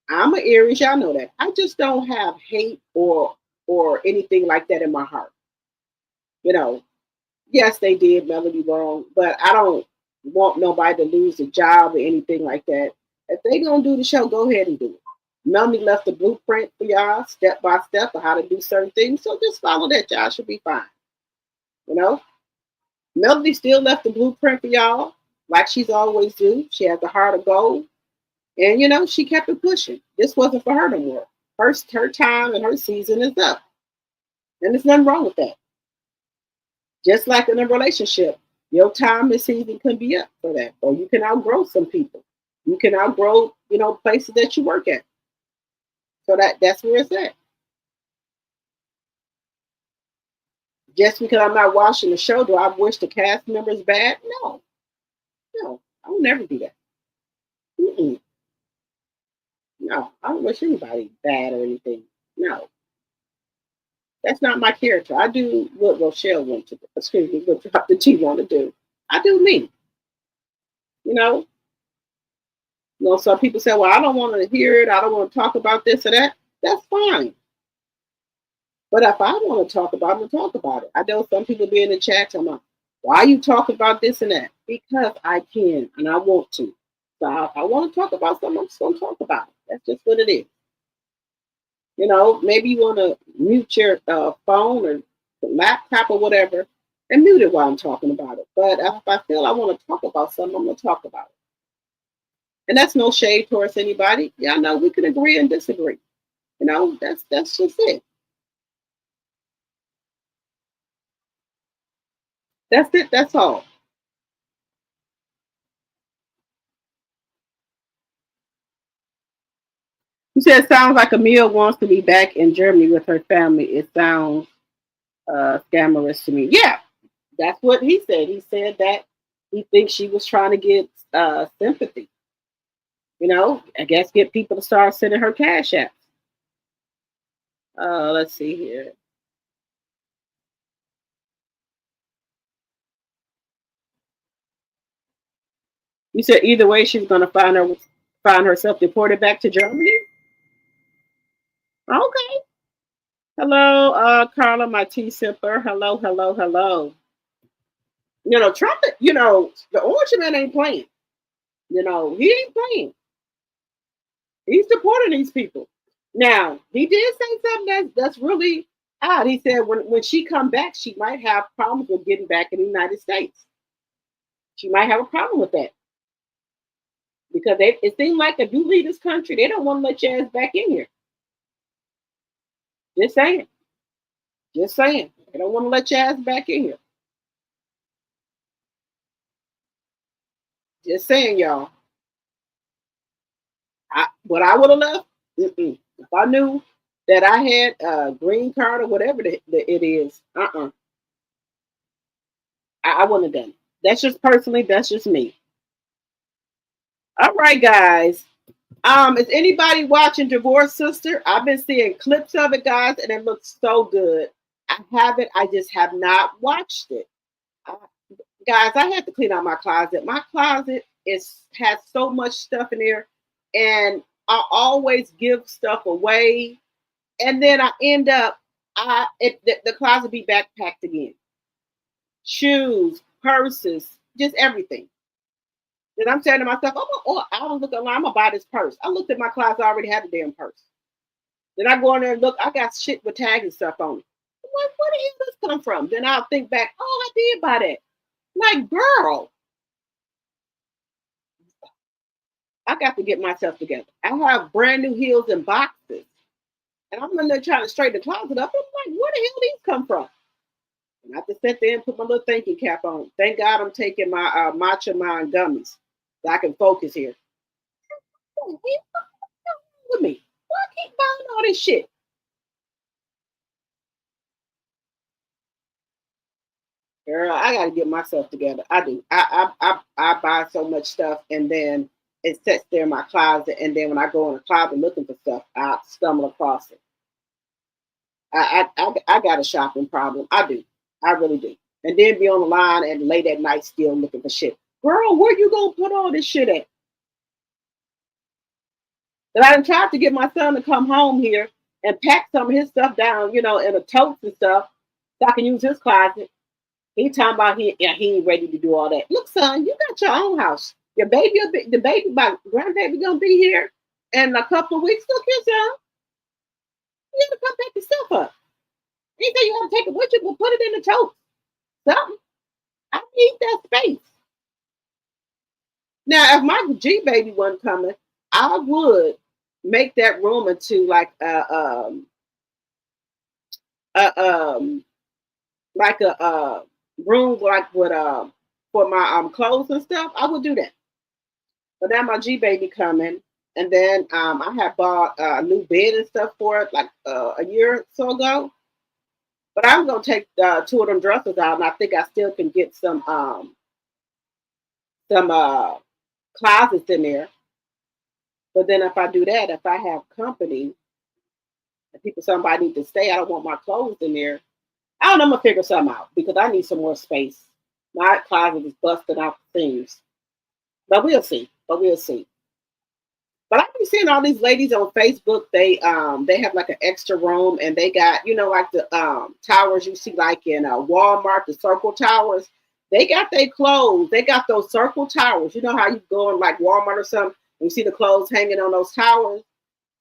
I'm an Aries, y'all know that. I just don't have hate or anything like that in my heart. Yes, they did Melody wrong, but I don't want nobody to lose a job or anything like that. If they gonna do the show, go ahead and do it. Melanie left the blueprint for y'all, step by step, of how to do certain things. So just follow that, y'all should be fine. Melody still left the blueprint for y'all, like she's always do. She has the heart of gold. And she kept it pushing. This wasn't for her no more. Her time and her season is up. And there's nothing wrong with that. Just like in a relationship, your time and season can be up for that. Or you can outgrow some people. You can outgrow, places that you work at. So that's where it's at. Just because I'm not watching the show, do I wish the cast members bad? No. I will never do that. Mm-mm. No, I don't wish anybody bad or anything. No. That's not my character. I do what Rochelle wants to do. Excuse me, what Dr. T want to do. I do me. Some people say, well, I don't want to hear it. I don't want to talk about this or that. That's fine. But if I want to talk about it, I'm going to talk about it. I know some people be in the chat talking about, why are you talking about this and that? Because I can and I want to. So if I want to talk about something, I'm just going to talk about it. That's just what it is. Maybe you want to mute your phone or laptop or whatever and mute it while I'm talking about it. But if I feel I want to talk about something, I'm going to talk about it. And that's no shade towards anybody. Y'all know we can agree and disagree. You know, that's just it. That's it. That's all. You said it sounds like Emil wants to be back in Germany with her family. It sounds scammerous to me. Yeah, that's what he said. He said that he thinks she was trying to get sympathy. You know, I guess get people to start sending her cash apps. Let's see here. You said either way she's gonna find herself deported back to Germany. Okay. Hello, Carla, my tea sipper. Hello, hello, hello. You know, Trump, you know, the orange man ain't playing. You know, he ain't playing. He's deporting these people. Now, he did say something that's really odd. He said when she come back, she might have problems with getting back in the United States. She might have a problem with that. Because it seems like if you leave this country, they don't want to let your ass back in here. Just saying. Just saying. They don't want to let your ass back in here. Just saying, y'all. What I would have left, if I knew that I had a green card or whatever it is, I wouldn't have done it. That's just personally, that's just me. All right, guys. Is anybody watching Divorce Sister? I've been seeing clips of it, guys, and it looks so good. I haven't. I just have not watched it. Guys, I had to clean out my closet. My closet has so much stuff in there, and I always give stuff away, and then I end up the closet be backpacked again. Shoes, purses, just everything. Then I'm saying to myself, I was looking online, I'm gonna buy this purse. I looked at my closet, I already had the damn purse. Then I go in there and look, I got shit with tags and stuff on it. Where the hell this come from? Then I'll think back, I did buy that. Like, girl, I got to get myself together. I have brand new heels and boxes. And I'm in there trying to straighten the closet up. I'm like, where the hell these come from? And I have to sit there and put my little thinking cap on. Thank God I'm taking my Matcha Mind gummies so I can focus here. What's with me? Why I keep buying all this shit? Girl, I gotta get myself together. I do. I buy so much stuff, and then it sits there in my closet, and then when I go in the closet looking for stuff, I stumble across it. I got a shopping problem. I do. I really do. And then be on the line and late at night still looking for shit. Girl, where you gonna put all this shit at? But I tried to get my son to come home here and pack some of his stuff down, you know, in a tote and stuff, so I can use his closet. He talking about he ain't ready to do all that. Look, son, you got your own house. Your baby, my grandbaby gonna be here in a couple of weeks. Look here, son. You gotta come pack your stuff up. He said you want to take it with you, but put it in the tote. Something. I need that space. Now, if my G baby wasn't coming, I would make that room into like a room like with for my clothes and stuff. I would do that. But now my G baby coming, and then I have bought a new bed and stuff for it like a year or so ago. But I'm gonna take 2 of them dresses out, and I think I still can get some closets in there. But then if I do that, if I have company, and somebody need to stay, I don't want my clothes in there. I don't know, I'm gonna figure something out because I need some more space. My closet is busted out the seams. But we'll see. But But I've been seeing all these ladies on Facebook. They have like an extra room, and they got, you know, like the towers you see like in Walmart, the circle towers. They got their clothes. They got those circle towers. You know how you go in like Walmart or something, and you see the clothes hanging on those towers.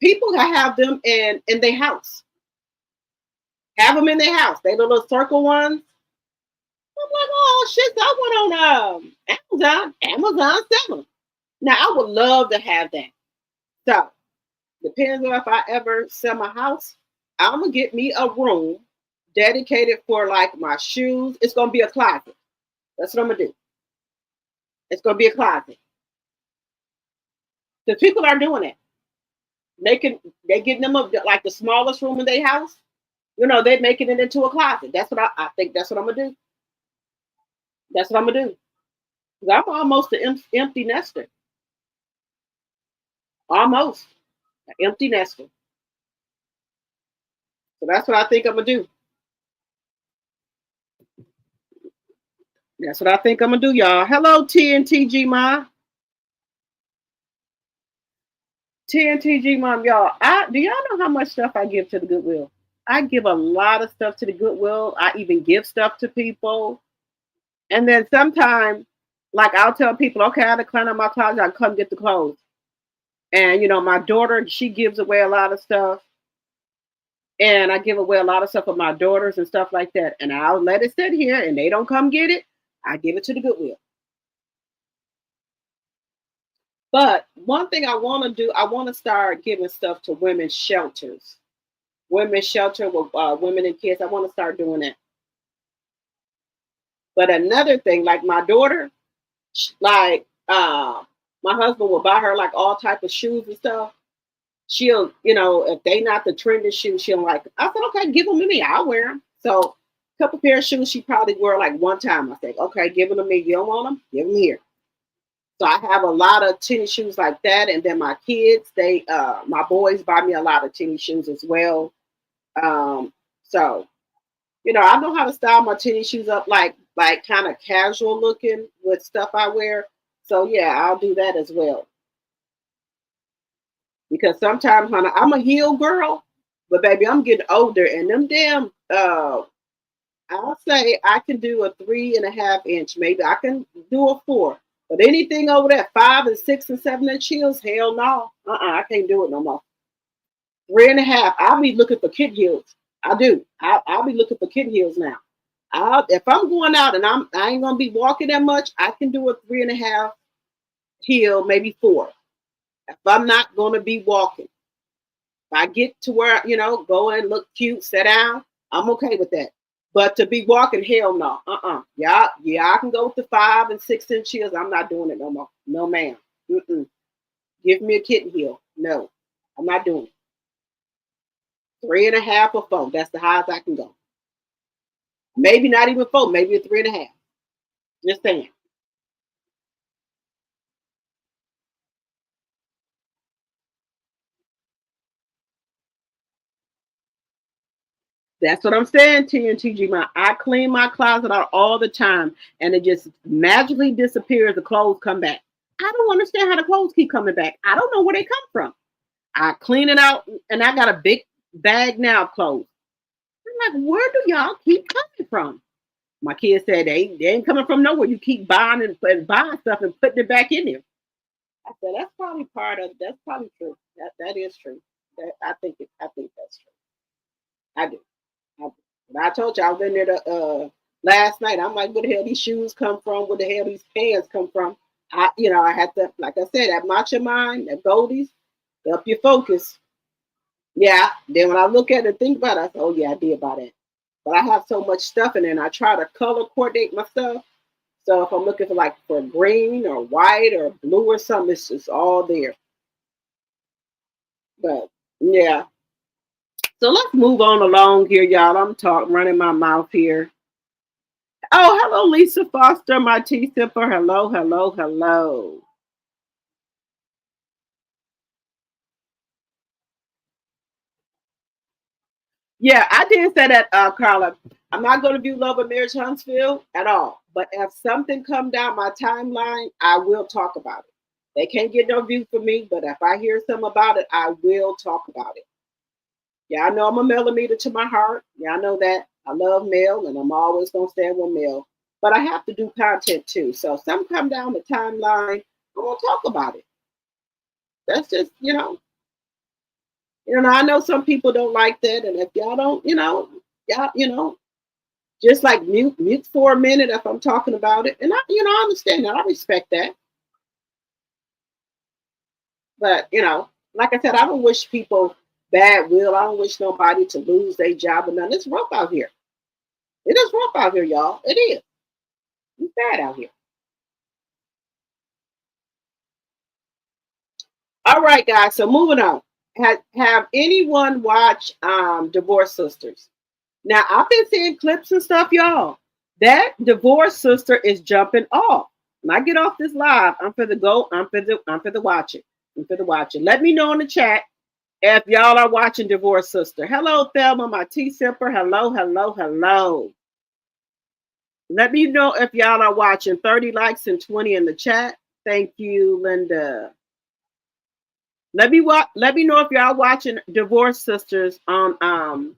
People have them in their house. Have them in their house. They the little circle ones. I'm like, oh shit! So I went on Amazon. Amazon sell them. Now, I would love to have that. So, depends on if I ever sell my house. I'm going to get me a room dedicated for like my shoes. It's going to be a closet. That's what I'm going to do. It's going to be a closet. Because people are doing it. They getting them up like the smallest room in their house. You know, they're making it into a closet. That's what I think. That's what I'm going to do. That's what I'm going to do. I'm almost an empty nester. Almost an empty nester. So that's what I think I'm going to do. That's what I think I'm going to do, y'all. Hello, TNTG Mom. TNTG Mom, y'all. Do y'all know how much stuff I give to the Goodwill? I give a lot of stuff to the Goodwill. I even give stuff to people. And then sometimes, like, I'll tell people, okay, I had to clean out my closet. I'll come get the clothes. And, you know, my daughter, she gives away a lot of stuff. And I give away a lot of stuff with my daughters and stuff like that. And I'll let it sit here and they don't come get it. I give it to the Goodwill. But one thing I want to do, I want to start giving stuff to women's shelters. Women's shelter with women and kids. I want to start doing that. But another thing, like my daughter, like my husband will buy her like all type of shoes and stuff. She'll, you know, if they not the trendy shoes, she'll like, I said, okay, give them to me. I'll wear them. So a couple pair of shoes she probably wore like one time. I said, okay, give them to me. You don't want them? Give them here. So I have a lot of tennis shoes like that. And then my kids, my boys buy me a lot of tennis shoes as well. So, you know, I know how to style my tennis shoes up like kind of casual looking with stuff I wear. So yeah, I'll do that as well. Because sometimes, honey, I'm a heel girl, but baby, I'm getting older, and them damn, I'll say I can do a 3.5 inch, maybe I can do a 4, but anything over that 5 and 6 and 7 inch heels, hell no, I can't do it no more. 3.5, I'll be looking for kid heels. I do. I'll be looking for kid heels now. If I'm going out and I ain't gonna be walking that much, I can do a 3.5 heel, maybe 4. If I'm not going to be walking, if I get to where, you know, go and look cute, sit down, I'm okay with that. But to be walking, hell no. Yeah, I can go with the 5 and 6 inch heels. I'm not doing it no more. No, ma'am. Give me a kitten heel. No, I'm not doing it. 3.5 or 4. That's the highest I can go. Maybe not even 4, maybe a 3.5. Just saying. That's what I'm saying, TNTG. I clean my closet out all the time, and it just magically disappears. The clothes come back. I don't understand how the clothes keep coming back. I don't know where they come from. I clean it out, and I got a big bag now of clothes. I'm like, where do y'all keep coming from? My kids said they ain't coming from nowhere. You keep buying and buying stuff and putting it back in there. I said that's probably that's probably true. That is true. I think that's true. I do. But I told you I was in there last night. I'm like, where the hell these shoes come from? Where the hell these pants come from? I had to, like I said, that matcha mind, that goldies, help you focus. Yeah. Then when I look at it and think about it, I say, oh yeah, I did buy that. But I have so much stuff in there, and I try to color coordinate my stuff. So if I'm looking for green or white or blue or something, it's just all there. But yeah. So let's move on along here, y'all. I'm running my mouth here. Oh, hello, Lisa Foster, my tea sipper. Hello, hello, hello. Yeah, I did say that, Carla. I'm not going to view Love and Marriage Huntsville at all. But if something come down my timeline, I will talk about it. They can't get no view from me, but if I hear something about it, I will talk about it. Yeah, I know I'm a millimeter to my heart. Yeah, I know that. I love Mel, and I'm always going to stand with Mel. But I have to do content too. So if something come down the timeline, I'm going to talk about it. That's just, I know some people don't like that. And if y'all don't, y'all, just like mute for a minute if I'm talking about it. And I understand that. I respect that. But, you know, like I said, I don't wish people bad will. I don't wish nobody to lose their job or nothing. It's rough out here. It is rough out here, y'all. It is. It's bad out here. All right, guys. So moving on. Have anyone watched Divorce Sisters? Now, I've been seeing clips and stuff, y'all. That Divorce Sister is jumping off. When I get off this live, I'm for the go. I'm for the watch it. I'm for the watch it. Let me know in the chat if y'all are watching Divorce Sister. Hello, Thelma, my tea sipper. Hello, hello, hello. Let me know if y'all are watching. 30 likes and 20 in the chat. Thank you, Linda. Let me know if y'all watching Divorce Sisters on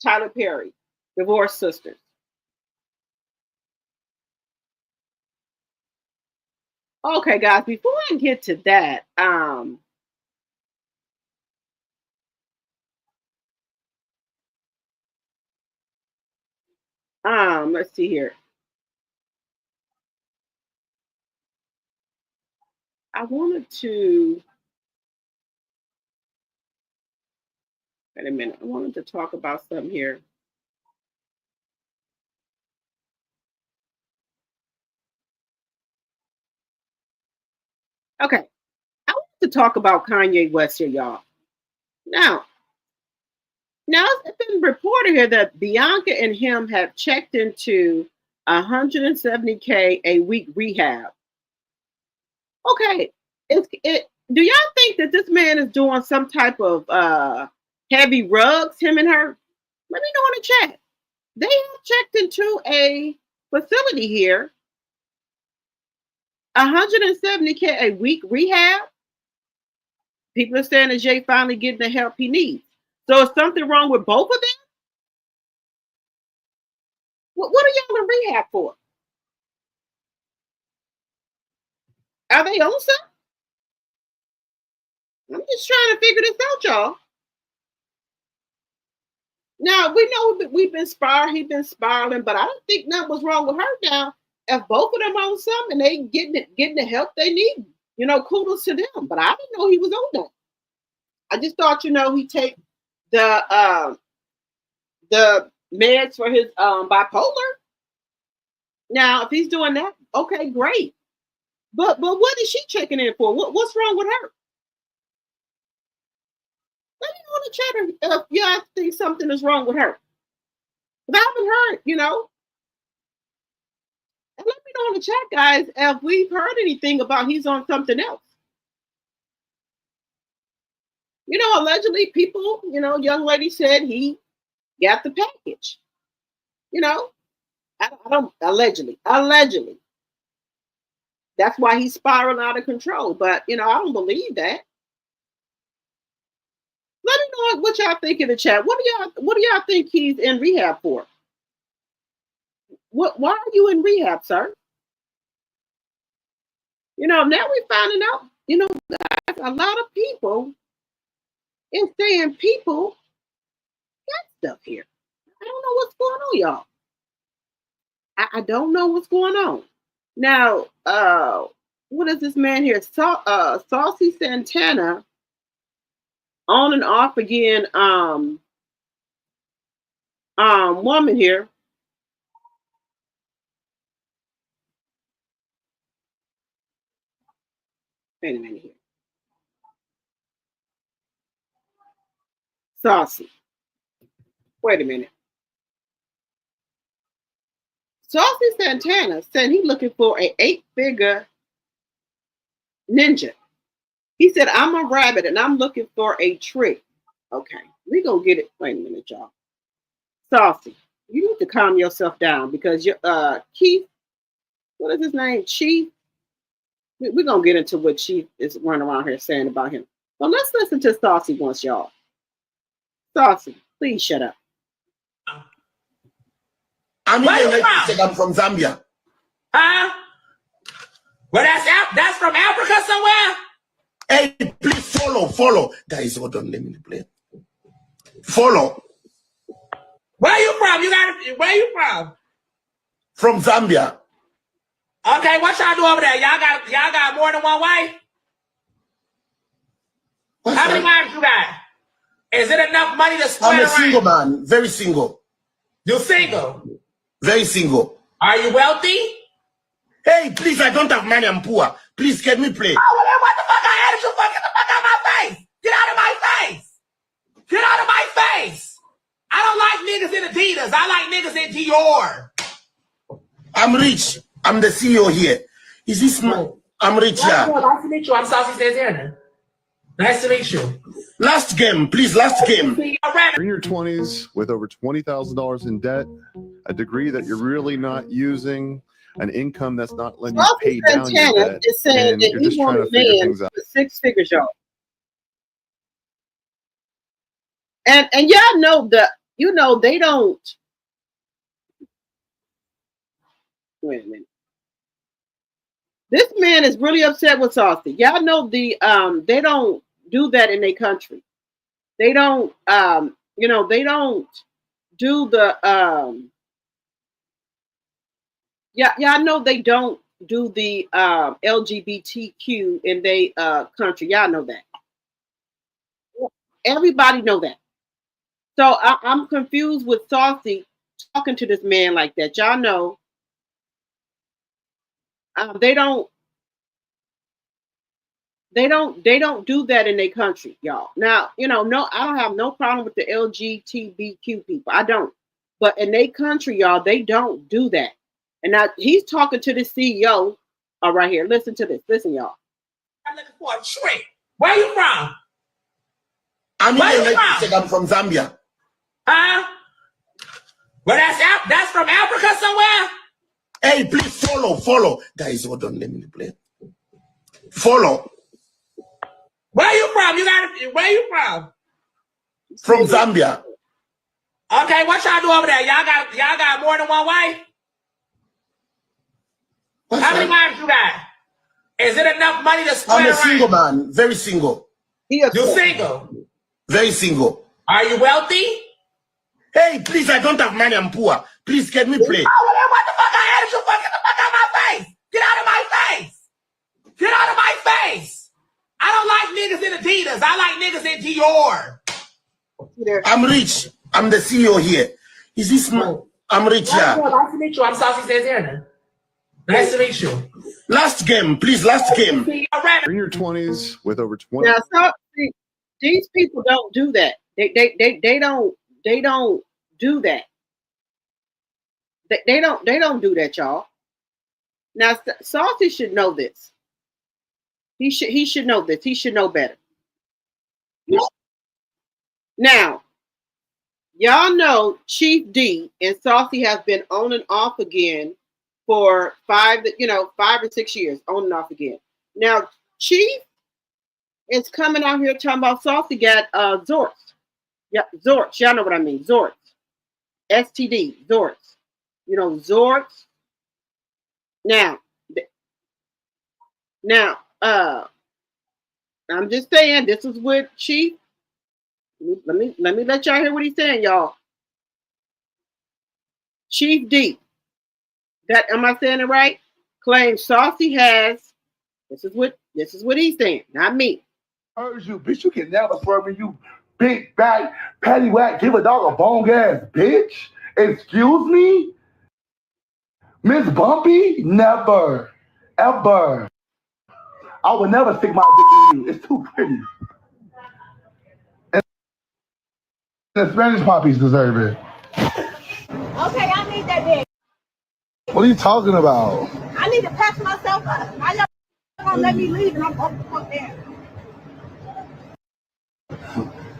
Tyler Perry. Divorce Sisters. Okay, guys, before I get to that, let's see here. I wanted to wait a minute. I wanted to talk about something here. Okay. I want to talk about Kanye West here, y'all. Now it's been reported here that Bianca and him have checked into $170K a week rehab. Okay. Do y'all think that this man is doing some type of heavy rugs, him and her? Let me know in the chat. They have checked into a facility here. $170K a week rehab. People are saying that Jay finally getting the help he needs. So is something wrong with both of them? What are y'all in rehab for? Are they on something? I'm just trying to figure this out, y'all. Now, we know that we've been spiraling, he's been spiraling, but I don't think nothing was wrong with her now. If both of them on something and they getting the help they need, you know, kudos to them. But I didn't know he was on that. I just thought, you know, he take the meds for his bipolar. Now, if he's doing that, okay, great. But what is she checking in for? What's wrong with her? Let me know in the chat if y'all think something is wrong with her. But I haven't heard, you know. And let me know in the chat, guys, if we've heard anything about he's on something else. You know, allegedly people, you know, young lady said he got the package. You know, I don't allegedly. That's why he's spiraling out of control. But, you know, I don't believe that. Let me know what y'all think in the chat. What do y'all think he's in rehab for? Why are you in rehab, sir? You know, now we're finding out, you know, guys, a lot of people is saying people got stuff here. I don't know what's going on, y'all. I don't know what's going on. Now, what is this man here? Saucy Santana on and off again, woman here. Wait a minute here. Saucy. Wait a minute. Saucy Santana said he's looking for an 8-figure ninja. He said, I'm a rabbit and I'm looking for a trick. Okay, we gonna get it. Wait a minute, y'all. Saucy, you need to calm yourself down because your Keith, what is his name? Chief. We're gonna get into what Chief is running around here saying about him. Well, let's listen to Saucy once, y'all. Saucy, please shut up. I'm from Zambia. Huh? Well, that's from Africa somewhere? Hey, please follow. Guys, hold on, let me play. Follow. Where you from? Where you from? From Zambia. Okay, what y'all do over there? Y'all got more than one wife? you got? Is it enough money to split I'm a around? single man, very single. You're single? Very single. Are you wealthy? Hey, please, I don't have money, I'm poor. Please, let me play. Oh, well, then what the fuck I added you for? Get the fuck out of my face! Get out of my face! Get out of my face! I don't like niggas in Adidas. I like niggas in Dior. I'm rich. I'm the CEO here. Is this my... I'm rich, yeah. Nice to meet you. I'm Saucy Santana. Nice to meet you. Last game, please, last game. You're in your 20s with over $20,000 in debt, a degree that you're really not using, an income that's not letting you pay down your debt, is saying and that you're he just trying to wants a figure man things out. with 6 figures, y'all. And y'all know that, you know, they don't. Wait a minute. This man is really upset with Saucy. Y'all know the they don't do that in their country. They don't you know, they don't do the y'all know they don't do the LGBTQ in their country. Y'all know that. Everybody know that. So I'm confused with Saucy talking to this man like that. Y'all know they don't do that in their country, y'all. Now, you know, no, I don't have no problem with the LGBTQ people. I don't. But in their country, y'all, they don't do that. And now he's talking to the CEO right here. Listen to this. Listen, y'all. I'm looking for a trick. Where you from? I'm from Zambia. Huh? Well, that's from Africa somewhere? Hey, please follow. Guys, hold on, let me play. Follow. Where you from? Where you from? From Zambia. Okay, what y'all do over there? Y'all got more than one wife? How many wives you got? Is it enough money to split around? I'm a single man, very single. You're single? Very single. Are you wealthy? Hey, please, I don't have money, I'm poor. Please, let me play. Oh, well, then what the fuck I added you for? Get the fuck out of my face! Get out of my face! Get out of my face! I don't like niggas in Adidas. I like niggas in Dior. I'm rich. I'm the CEO here. Is this my... I'm rich, yeah. Nice to meet you. I'm Saucy Santana. Nice to meet you. Last game, please, last game. You're in your 20s with over 20. Now, so, these people don't do that. They don't do that. They don't do that, y'all. Now, Saucy should know this. He should know this. He should know better. Now, y'all know Chief D and Saucy have been on and off again for 5 or 6 years, on and off again. Now, Chief is coming out here talking about Saucy got Zorts. Yeah, Zorts. Y'all know what I mean. Zorts. STD. Zorts. You know, Zorts. Now, I'm just saying, this is what Chief. Let me let y'all hear what he's saying, y'all. Chief D. That, am I saying it right? Claims Saucy has. This is what he's saying, not me. Heard you, bitch. You can never swerve me, you big bad patty whack. Give a dog a bone ass bitch. Excuse me, Miss Bumpy. Never, ever. I would never stick my dick in you. It's too pretty. And the Spanish poppies deserve it. Okay, I need that dick. What are you talking about? I need to patch myself up. I y'all gonna let me leave and I'm up the fuck there.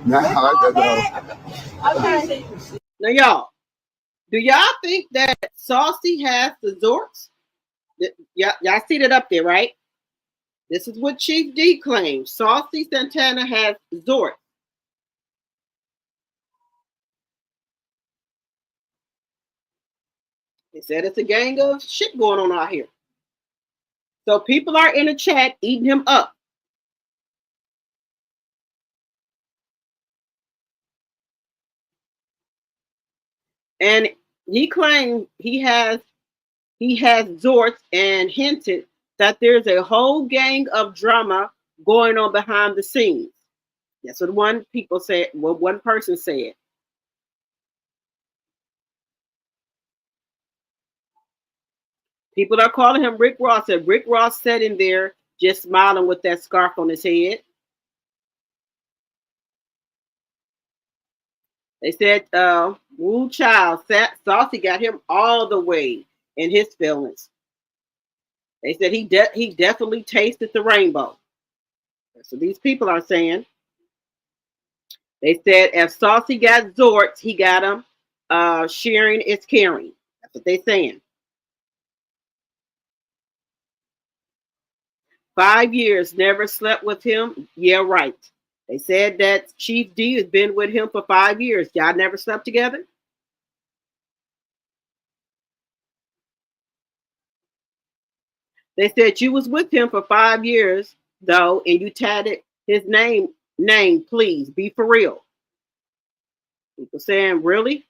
Nah, I like that dog. Okay. Now, y'all, do y'all think that Saucy has the Zorts? Y'all see that up there, right? This is what Chief D claims. Saucy Santana has Zorts. They said it's a gang of shit going on out here. So people are in the chat eating him up. And he claimed he has Zorts and hinted that there's a whole gang of drama going on behind the scenes. That's what one people said. What one person said. People are calling him Rick Ross. And Rick Ross sitting there just smiling with that scarf on his head. They said, Woo Child, Saucy got him all the way in his feelings. They said he definitely tasted the rainbow. That's what these people are saying. They said if Saucy got Zorts, he got him. Sharing is caring. That's what they're saying. 5 years, never slept with him. Yeah, right. They said that Chief D has been with him for 5 years. Y'all never slept together? They said you was with him for 5 years, though, and you tatted his name. Please, be for real. People saying, really?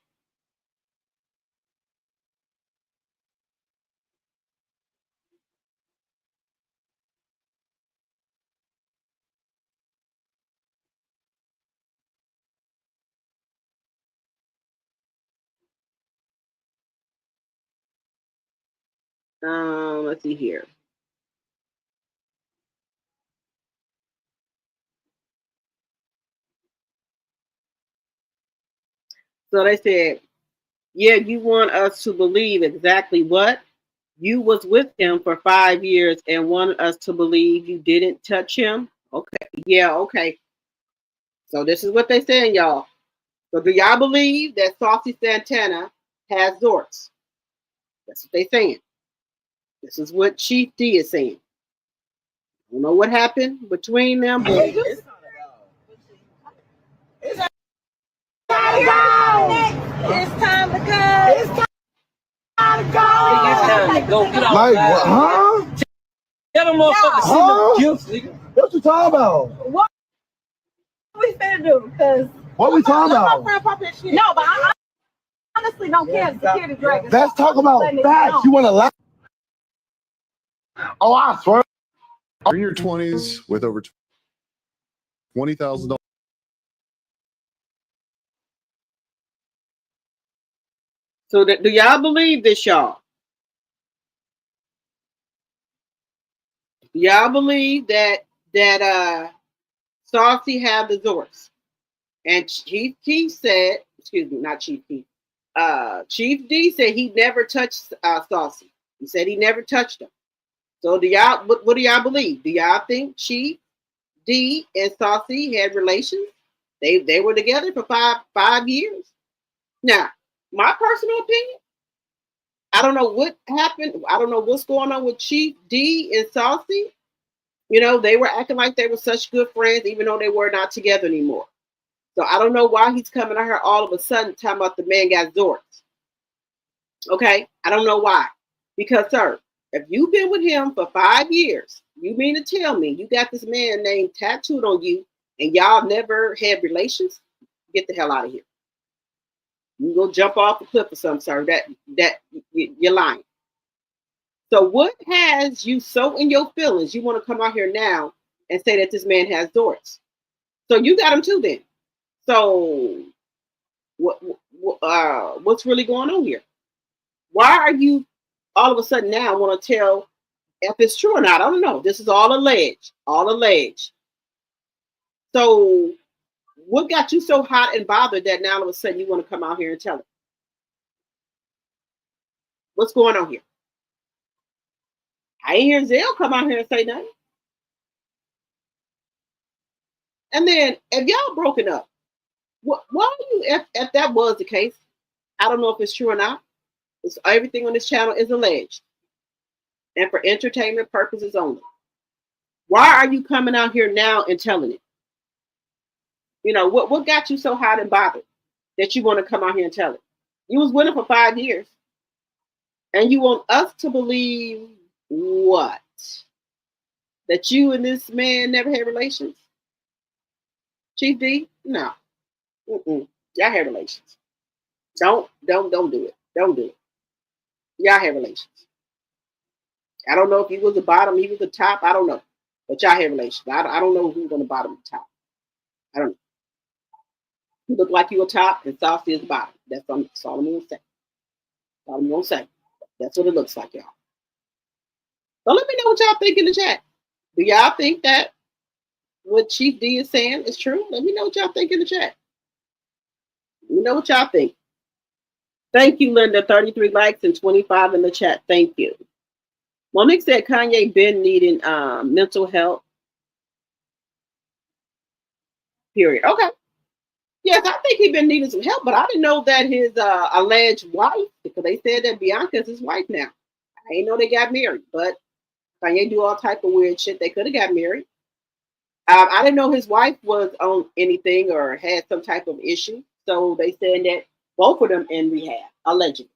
Let's see here. So they said, yeah, you want us to believe exactly what? You was with him for 5 years and wanted us to believe you didn't touch him? Okay. Yeah, okay. So this is what they saying, y'all. So do y'all believe that Saucy Santana has Zorts? That's what they saying. This is what Chief D is saying. I don't know what happened between them, but It's time to go. It's time to go. It's time to go. It's time to go. Get off. Like, huh? Tell them motherfuckers see them gifts, nigga. What you talking about? What we finna do? Because What we talking about? no, but I honestly don't care. Security dragon. Let's talk about facts. You want to laugh? Oh, I swear. You're in your 20s with over $20,000. so do y'all believe this, y'all? Y'all believe that Saucy have the Zorts? And Chief Keef said, excuse me, not Chief Keef. Chief D said he never touched Saucy. He said he never touched him. So do y'all? What do y'all believe? Do y'all think Chief D and Saucy had relations? They were together for five years. Now, my personal opinion, I don't know what happened. I don't know what's going on with Chief D and Saucy. You know, they were acting like they were such good friends, even though they were not together anymore. So I don't know why he's coming out here all of a sudden talking about the man got Zorts. Okay, I don't know why. Because, sir, if you've been with him for 5 years, you mean to tell me you got this man name tattooed on you and y'all never had relations? Get the hell out of here. You go jump off the cliff or something, sir. That you're lying. So what has you so in your feelings you want to come out here now and say that this man has Zorts? So you got him too then. So what's really going on here? Why are you all of a sudden now want to tell if it's true or not? I don't know. This is all alleged. All alleged. So what got you so hot and bothered that now all of a sudden you want to come out here and tell it? What's going on here? I ain't hear Zell come out here and say nothing. And then if y'all broken up, why are you, if that was the case, I don't know if it's true or not. It's, everything on this channel is alleged and for entertainment purposes only. Why are you coming out here now and telling it? You know, what got you so hot and bothered that you want to come out here and tell it? You was with him for 5 years. And you want us to believe what? That you and this man never had relations? Chief D? No. Y'all had relations. Don't do it. Don't do it. Y'all had relations. I don't know if he was the bottom, he was the top. I don't know. But y'all had relations. I don't know who's on the bottom and top. I don't know. You look like you a top and Saucy is the bottom. That's all I'm gonna say. All I'm gonna say. That's what it looks like, y'all. So let me know what y'all think in the chat. Do y'all think that what Chief D is saying is true? Let me know what y'all think in the chat. Let me know what y'all think. Thank you, Linda. 33 likes and 25 in the chat. Thank you. Monique said Kanye been needing mental health. Period. Okay. Yes, I think he been needing some help, but I didn't know that his alleged wife, because they said that Bianca's his wife now. I didn't know they got married, but Kanye do all type of weird shit. They could have got married. I didn't know his wife was on anything or had some type of issue. So they said that both of them in rehab, allegedly.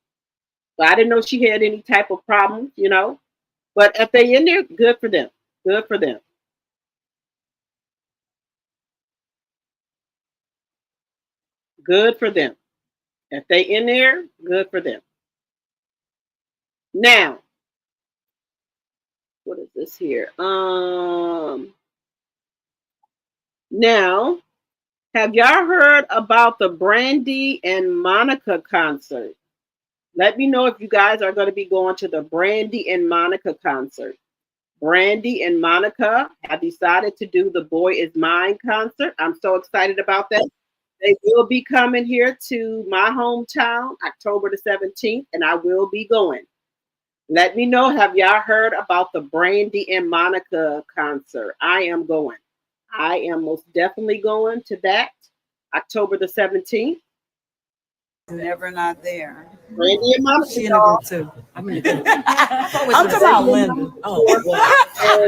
But I didn't know she had any type of problems, you know. But if they in there, good for them. Good for them. Good for them. If they in there, good for them. Now, what is this here? Now, have y'all heard about the Brandy and Monica concert? Let me know if you guys are going to be going to the Brandy and Monica concert. Brandy and Monica have decided to do the Boy Is Mine concert. I'm so excited about that. They will be coming here to my hometown October the 17th, and I will be going. Let me know, have y'all heard about the Brandy and Monica concert? I am going. I am most definitely going to that October the 17th. Never not there. Brandy and Monica. She in the group too. I'm talking about Linda. Oh,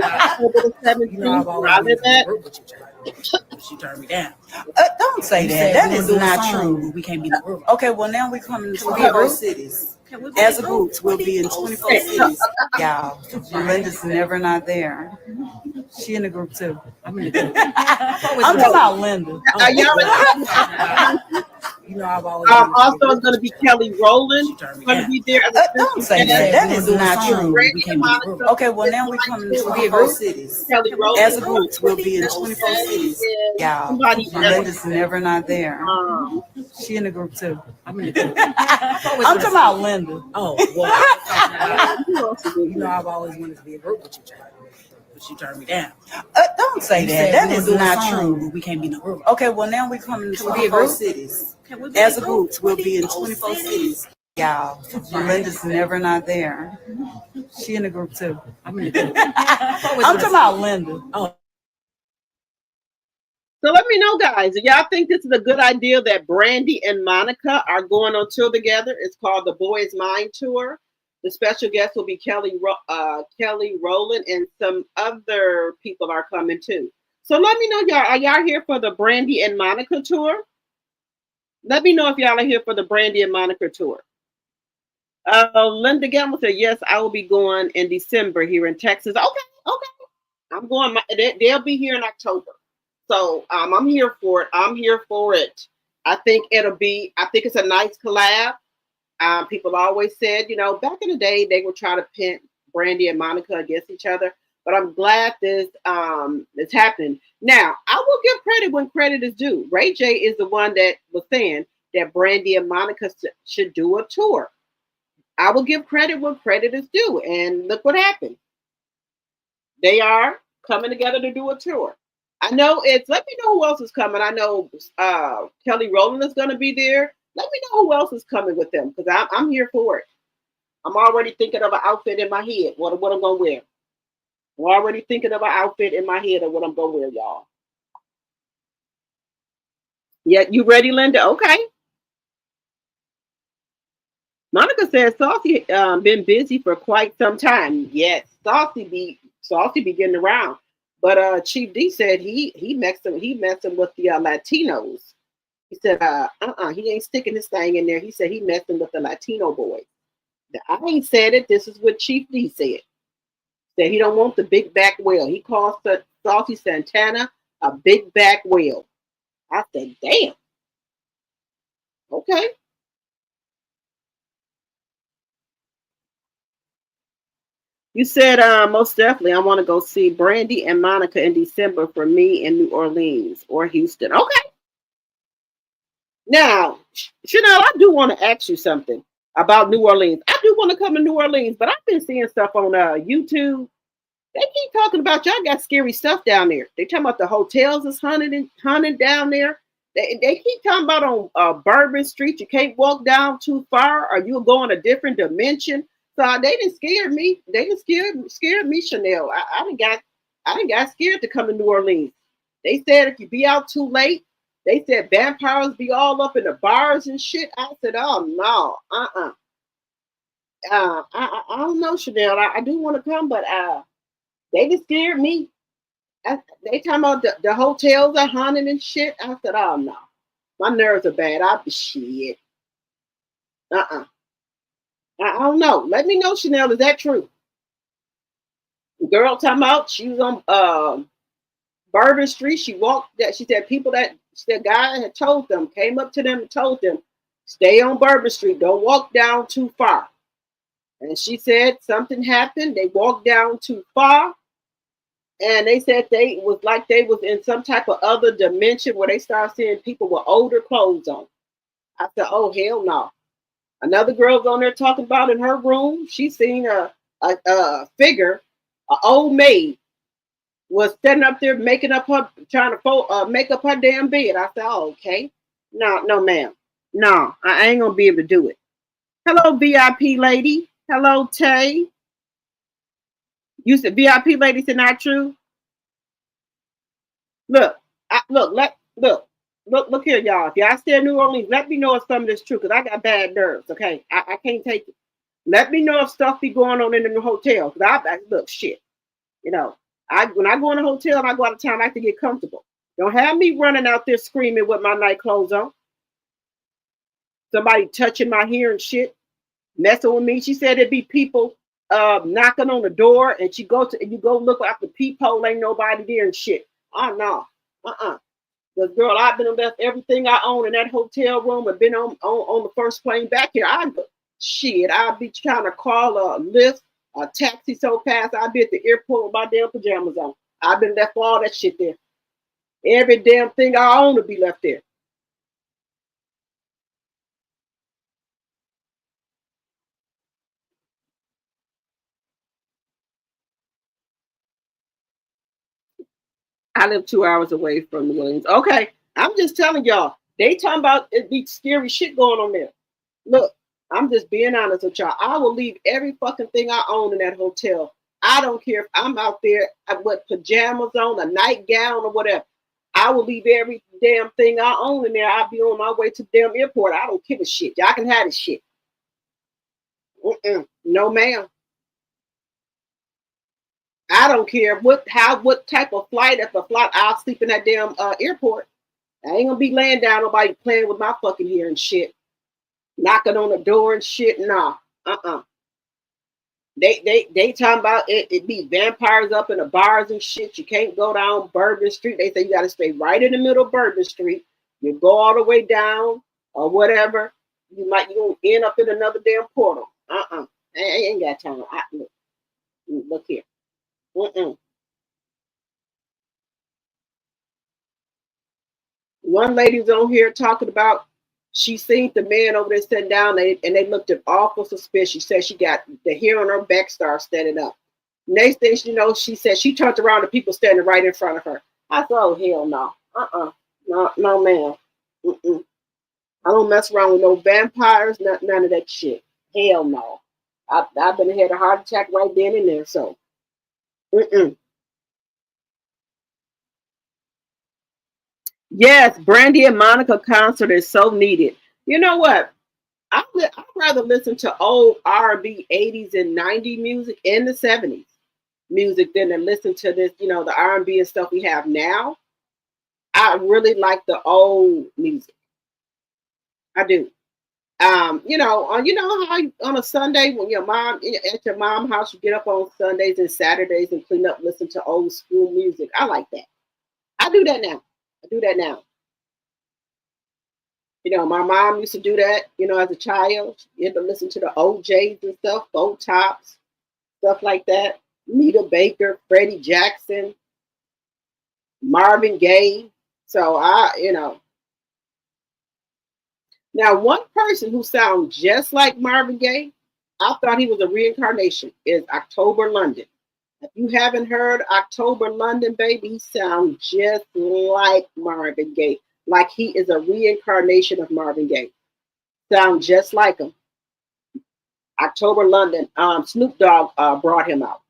October the 17th. You know, I live at. She turned me down. Don't say that. That is not true. We can't be in the group. Okay, well now we come to 24 cities. As a group, we'll be in 24 cities. Y'all, Linda's never not there. She in the group too. I'm talking about Linda. You know, I've always also it's going to be Kelly Rowland. Going to be there. Don't say that. That is not true. Okay, well now we come to 24 cities. As a group, we'll be in 24 cities. Y'all, Linda's never not there. She in the group too. I'm talking about Linda. Oh, well. You know, I've always wanted to be a group with you, but she turned me down. Don't say that. That is not true. We can't be in a group. Okay, well now we come to 24 cities. As a group, we'll be in 24 cities. Y'all, Linda's never not there. She in the group too. I'm talking about Linda. Oh. So let me know, guys. Do y'all think this is a good idea that Brandy and Monica are going on tour together? It's called the Boy Is Mine Tour. The special guest will be Kelly Rowland, and some other people are coming too. So let me know, y'all. Are y'all here for the Brandy and Monica tour? Let me know if y'all are here for the Brandy and Monica tour. Linda Gamble said, yes, I will be going in December here in Texas. Okay. I'm going. They'll be here in October. So I'm here for it. I think it's a nice collab. People always said, you know, back in the day, they would try to pit Brandy and Monica against each other. But I'm glad this is happening. Now, I will give credit when credit is due. Ray J is the one that was saying that Brandy and Monica should do a tour. I will give credit when credit is due. And look what happened. They are coming together to do a tour. I know let me know who else is coming. I know Kelly Rowland is going to be there. Let me know who else is coming with them, because I'm here for it. I'm already thinking of an outfit in my head, what I'm going to wear. I'm already thinking of an outfit in my head of what I'm going to wear, y'all. Yeah, you ready, Linda? Okay. Monica says Saucy been busy for quite some time. Yes, Saucy be getting around. But Chief D said he messing with the Latinos. He said, he ain't sticking his thing in there. He said he messing with the Latino boys. I ain't said it. This is what Chief D said. That he don't want the big back whale. He calls Saucy Santana a big back whale. I said, damn. Okay. You said most definitely I want to go see Brandy and Monica in December for me in New Orleans or Houston. Okay. Now, Chanel, I do want to ask you something about New Orleans. I do want to come to New Orleans, but I've been seeing stuff on YouTube. They keep talking about y'all got scary stuff down there. They talking about the hotels is hunted down there. They keep talking about on Bourbon Street, you can't walk down too far or you'll go in a different dimension. So they didn't scare me. They didn't scared me, Chanel. I didn't got scared to come to New Orleans. They said if you be out too late, they said vampires be all up in the bars and shit. I said, oh no, I don't know, Chanel. I do want to come, but they just scared me. They talking about the hotels are haunted and shit. I said, oh no, my nerves are bad. I'll be shit. I don't know. Let me know, Chanel. Is that true? The girl talking about she was on Bourbon Street. She walked that. She said people that the guy had told them came up to them and told them stay on Bourbon Street. Don't walk down too far. And she said something happened. They walked down too far. And they said they was in some type of other dimension where they started seeing people with older clothes on. I said, oh, hell no. Another girl's on there talking about in her room. She seen a figure, an old maid, was standing up there making up her, trying to make up her damn bed. I said, oh, okay. No, ma'am. No, I ain't going to be able to do it. Hello, VIP lady. Hello, Tay. You said VIP lady said not true. Look here, y'all. If y'all stay in New Orleans, let me know if some of this is true, because I got bad nerves, okay? I can't take it. Let me know if stuff be going on in the hotel, because I look, shit. You know, when I go in a hotel and I go out of town, I like to get comfortable. Don't have me running out there screaming with my night clothes on. Somebody touching my hair and shit, messing with me. She said it'd be people knocking on the door, and you go look out the peephole, ain't nobody there and shit. Oh no, Because girl, I've been left everything I own in that hotel room and been on the first plane back here. I'll be trying to call a Lyft, a taxi so fast. I'll be at the airport with my damn pajamas on. I've been left all that shit there. Every damn thing I own will be left there. I live 2 hours away from New Orleans. Okay, I'm just telling y'all. They talking about it be scary shit going on there. Look, I'm just being honest with y'all. I will leave every fucking thing I own in that hotel. I don't care if I'm out there with pajamas on, a nightgown or whatever. I will leave every damn thing I own in there. I'll be on my way to the damn airport. I don't give a shit. Y'all can have this shit. No, ma'am. I don't care what type of flight. If a flight, I'll sleep in that damn airport. I ain't gonna be laying down. Nobody playing with my fucking hair and shit, knocking on the door and shit. Nah, They talking about it be vampires up in the bars and shit. You can't go down Bourbon Street. They say you got to stay right in the middle of Bourbon Street. You go all the way down or whatever. You gonna end up in another damn portal. I ain't got time. Look here. One lady's on here talking about she seen the man over there sitting down and they looked at awful suspicious. She said she got the hair on her back start standing up. Next thing you know, she said she turned around to people standing right in front of her. I thought, oh hell no. No ma'am. I don't mess around with no vampires, none of that shit. Hell no. I've been had a heart attack right then and there, so Yes, Brandy and Monica concert is so needed. You know what? I'd rather listen to old R&B 80s and 90s music and the 70s music than to listen to this, the R&B and stuff we have now. I really like the old music. I do. You know how on a Sunday when your mom at your mom's house, you get up on Sundays and Saturdays and clean up, listen to old school music. I like that. I do that now. My mom used to do that, as a child. You had to listen to the OJs and stuff, Bow Tops, stuff like that. Nita Baker, Freddie Jackson, Marvin Gaye. So now one person who sounds just like Marvin Gaye, I thought he was a reincarnation, is October London. If you haven't heard October London, baby, he sounds just like Marvin Gaye. Like he is a reincarnation of Marvin Gaye. Sound just like him. October London, Snoop Dogg brought him out.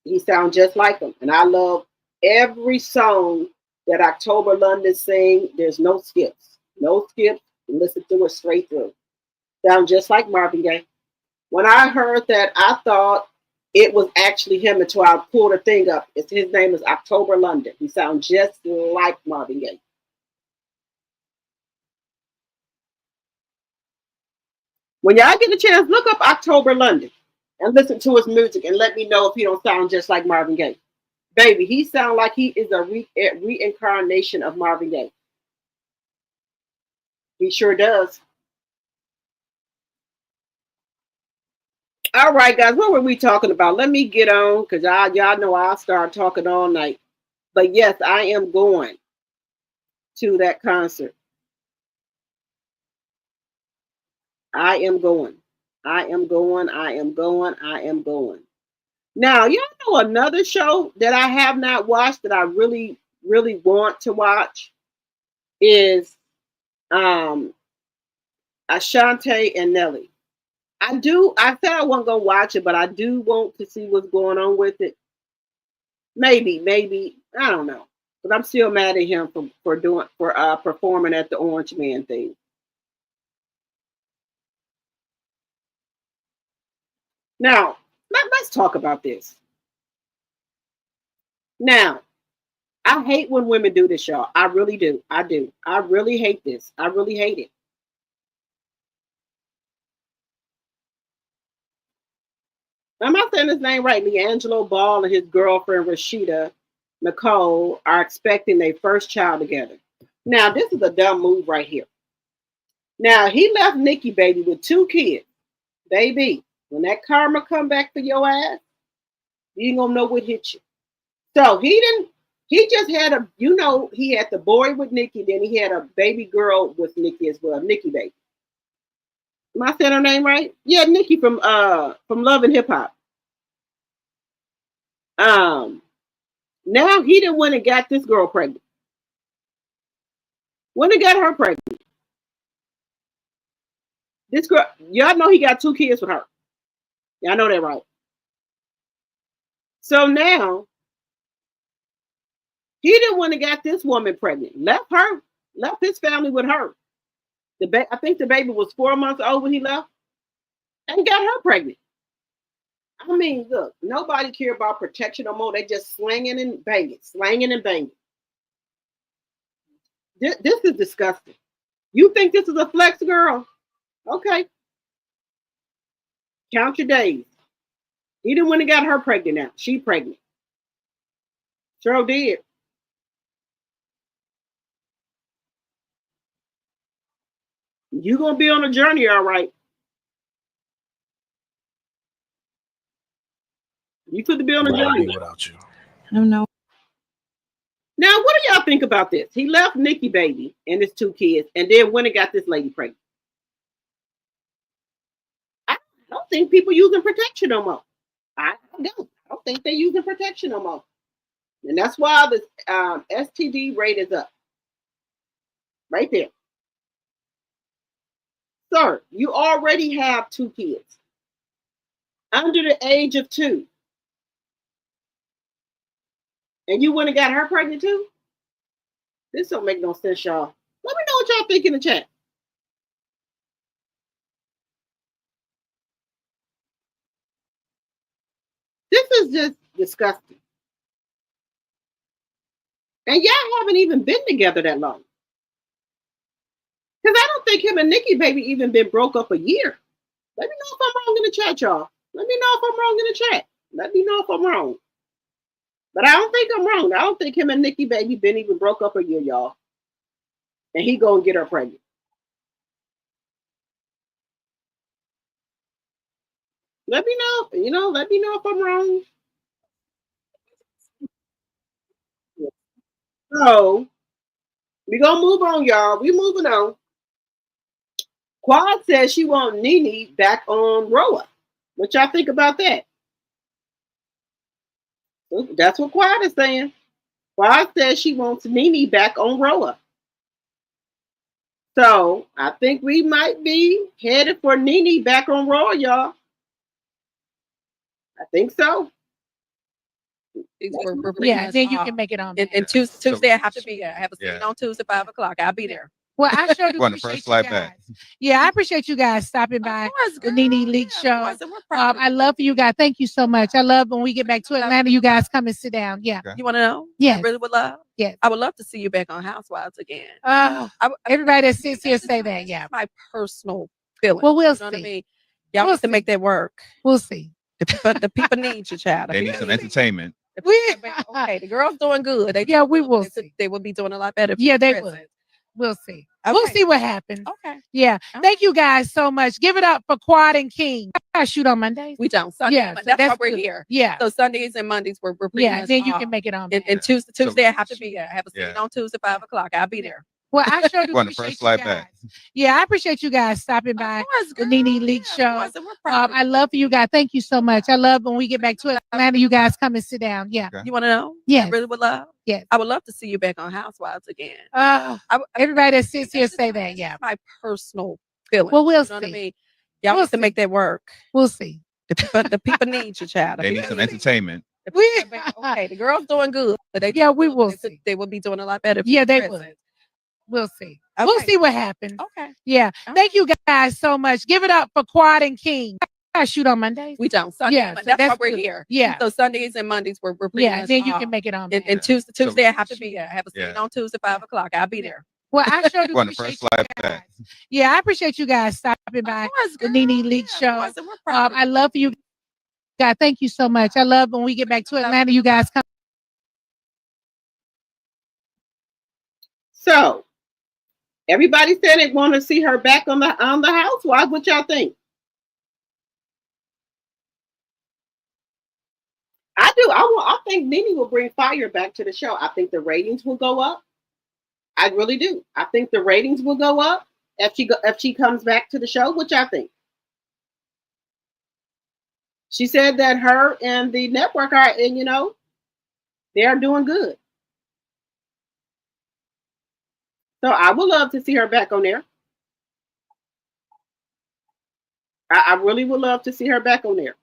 He sounds just like him. And I love every song that October London sing. There's no skips. No skips. Listen to it straight through. Sound just like Marvin Gaye. When I heard that, I thought it was actually him until I pulled the thing up. His name is October London. He sounds just like Marvin Gaye. When y'all get a chance, look up October London and listen to his music and let me know if he don't sound just like Marvin Gaye. Baby, he sounds like he is a reincarnation of Marvin Gaye. He sure does. All right, guys, what were we talking about? Let me get on because y'all know I'll start talking all night. But yes, I am going to that concert. I am going. I am going. I am going. I am going. Now, y'all know another show that I have not watched that I really, really want to watch is Ashanti and Nelly. I said I wasn't gonna watch it, but I do want to see what's going on with it. Maybe, I don't know. But I'm still mad at him for performing at the Orange Man thing. Now, let's talk about this. Now, I hate when women do this, y'all. I really do. I do. I really hate this. I really hate it. Am I saying his name right? Angelo Ball and his girlfriend Rashida Nicole are expecting their first child together. Now, this is a dumb move right here. Now, he left Nikki, baby, with 2 kids. Baby, when that karma come back for your ass, you ain't gonna know what hit you. So he just had he had the boy with Nikki, then he had a baby girl with Nikki as well, Nikki baby. Am I saying her name right? Yeah, Nikki from Love and Hip Hop. Now he didn't went and got this girl pregnant. When he got her pregnant. This girl, y'all know he got 2 kids with her. Y'all know that, right? So now he didn't want to got this woman pregnant. Left his family with her. I think the baby was 4 months old when he left, and got her pregnant. I mean, look, nobody care about protection no more. They just slanging and banging. This is disgusting. You think this is a flex, girl? Okay. Count your days. He didn't want to got her pregnant now. She pregnant. Sure did. You gonna be on a journey, all right. You could be on a journey without you. I don't know. Now, what do y'all think about this? He left Nikki baby and his 2 kids, and then went and got this lady pregnant. I don't think people using protection no more. I don't think they're using protection no more. And that's why the STD rate is up. Right there. Sir, you already have 2 kids. Under the age of 2. And you went and got her pregnant too? This don't make no sense, y'all. Let me know what y'all think in the chat. This is just disgusting. And y'all haven't even been together that long. Because I don't think him and Nikki baby even been broke up a year. Let me know if I'm wrong in the chat, y'all. Let me know if I'm wrong in the chat. Let me know if I'm wrong. But I don't think I'm wrong. I don't think him and Nikki baby been even broke up a year, y'all. And he gonna get her pregnant. Let me know. Let me know if I'm wrong. So we gonna move on, y'all. We moving on. Quad says she want Nene back on Roa. What y'all think about that? That's what Quad is saying. Quad says she wants Nene back on Roa. So I think we might be headed for Nene back on Roa, y'all. I think so. Yeah, then you can make it on. And Tuesday I have to be there. I have a scene on Tuesday 5 o'clock. I'll be there. Well, I sure do appreciate you guys. Yeah, I appreciate you guys stopping by the Nene Leak Show. I love you guys. Thank you so much. I love when we get back to Atlanta, you guys come and sit down. Yeah. You want to know? Yeah. I really would love. Yes. I would love to see you back on Housewives again. Everybody that sits here say that. Yeah. My personal feeling. Well, we'll see. What I mean? Y'all have to make that work. We'll see. The people need you, child. They need some entertainment. Okay, the girls doing good. We will see. They will be doing a lot better. Yeah, they will. We'll see. Okay. We'll see what happens. Okay. Yeah. Thank you guys so much. Give it up for Quad and King. I shoot on Mondays. We don't. Sunday, yeah, that's why we're here. Yeah. So Sundays and Mondays we're yeah. Then you can make it on. And Tuesday I have to be there. I have a scene on Tuesday 5 o'clock. I'll be there. Well, I sure do appreciate you guys. Yeah, I appreciate you guys stopping by the Nene Leak Show. I love you guys. Thank you so much. I love when we get back to Atlanta, you guys come and sit down. Yeah. You want to know? Yeah. I really would love. Yes. I would love to see you back on Housewives again. Everybody that sits here say that. Yeah. My personal feeling. Well, we'll see. What I mean? Y'all have to make that work. We'll see. The people need you, child. They need some entertainment. Okay, the girls doing good. We will see. They will be doing a lot better. Yeah, they will. We'll see. Okay. We'll see what happens. Okay. Yeah. Thank you guys so much. Give it up for Quad and King. I shoot on Mondays. We don't. Sunday, yeah, that's why we're here. Yeah. So Sundays and Mondays we're yeah. Then you can make it on. And Tuesday I have to be there. I have a scene on Tuesday 5 o'clock. I'll be there. Well, I sure do appreciate you guys. Yeah, I appreciate you guys stopping by the Nene Leak Show. I love you guys. Thank you so much. I love when we get back to Atlanta, you guys come. So everybody said they want to see her back on the Housewives. What y'all think? I do. I think Nene will bring fire back to the show. I think the ratings will go up. I really do. I think the ratings will go up if she comes back to the show. What y'all think? She said that her and the network are, and they're doing good. So I would love to see her back on there. I really would love to see her back on there.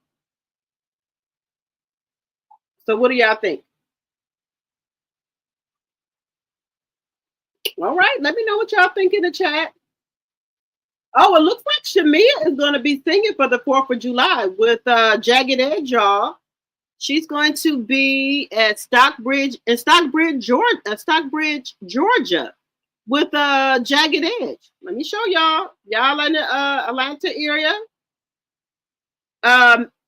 So what do y'all think? All right, let me know what y'all think in the chat. Oh, it looks like Shamia is going to be singing for the 4th of July with Jagged Edge, y'all. She's going to be at Stockbridge, Georgia, with Jagged Edge. Let me show y'all. Y'all in the Atlanta area.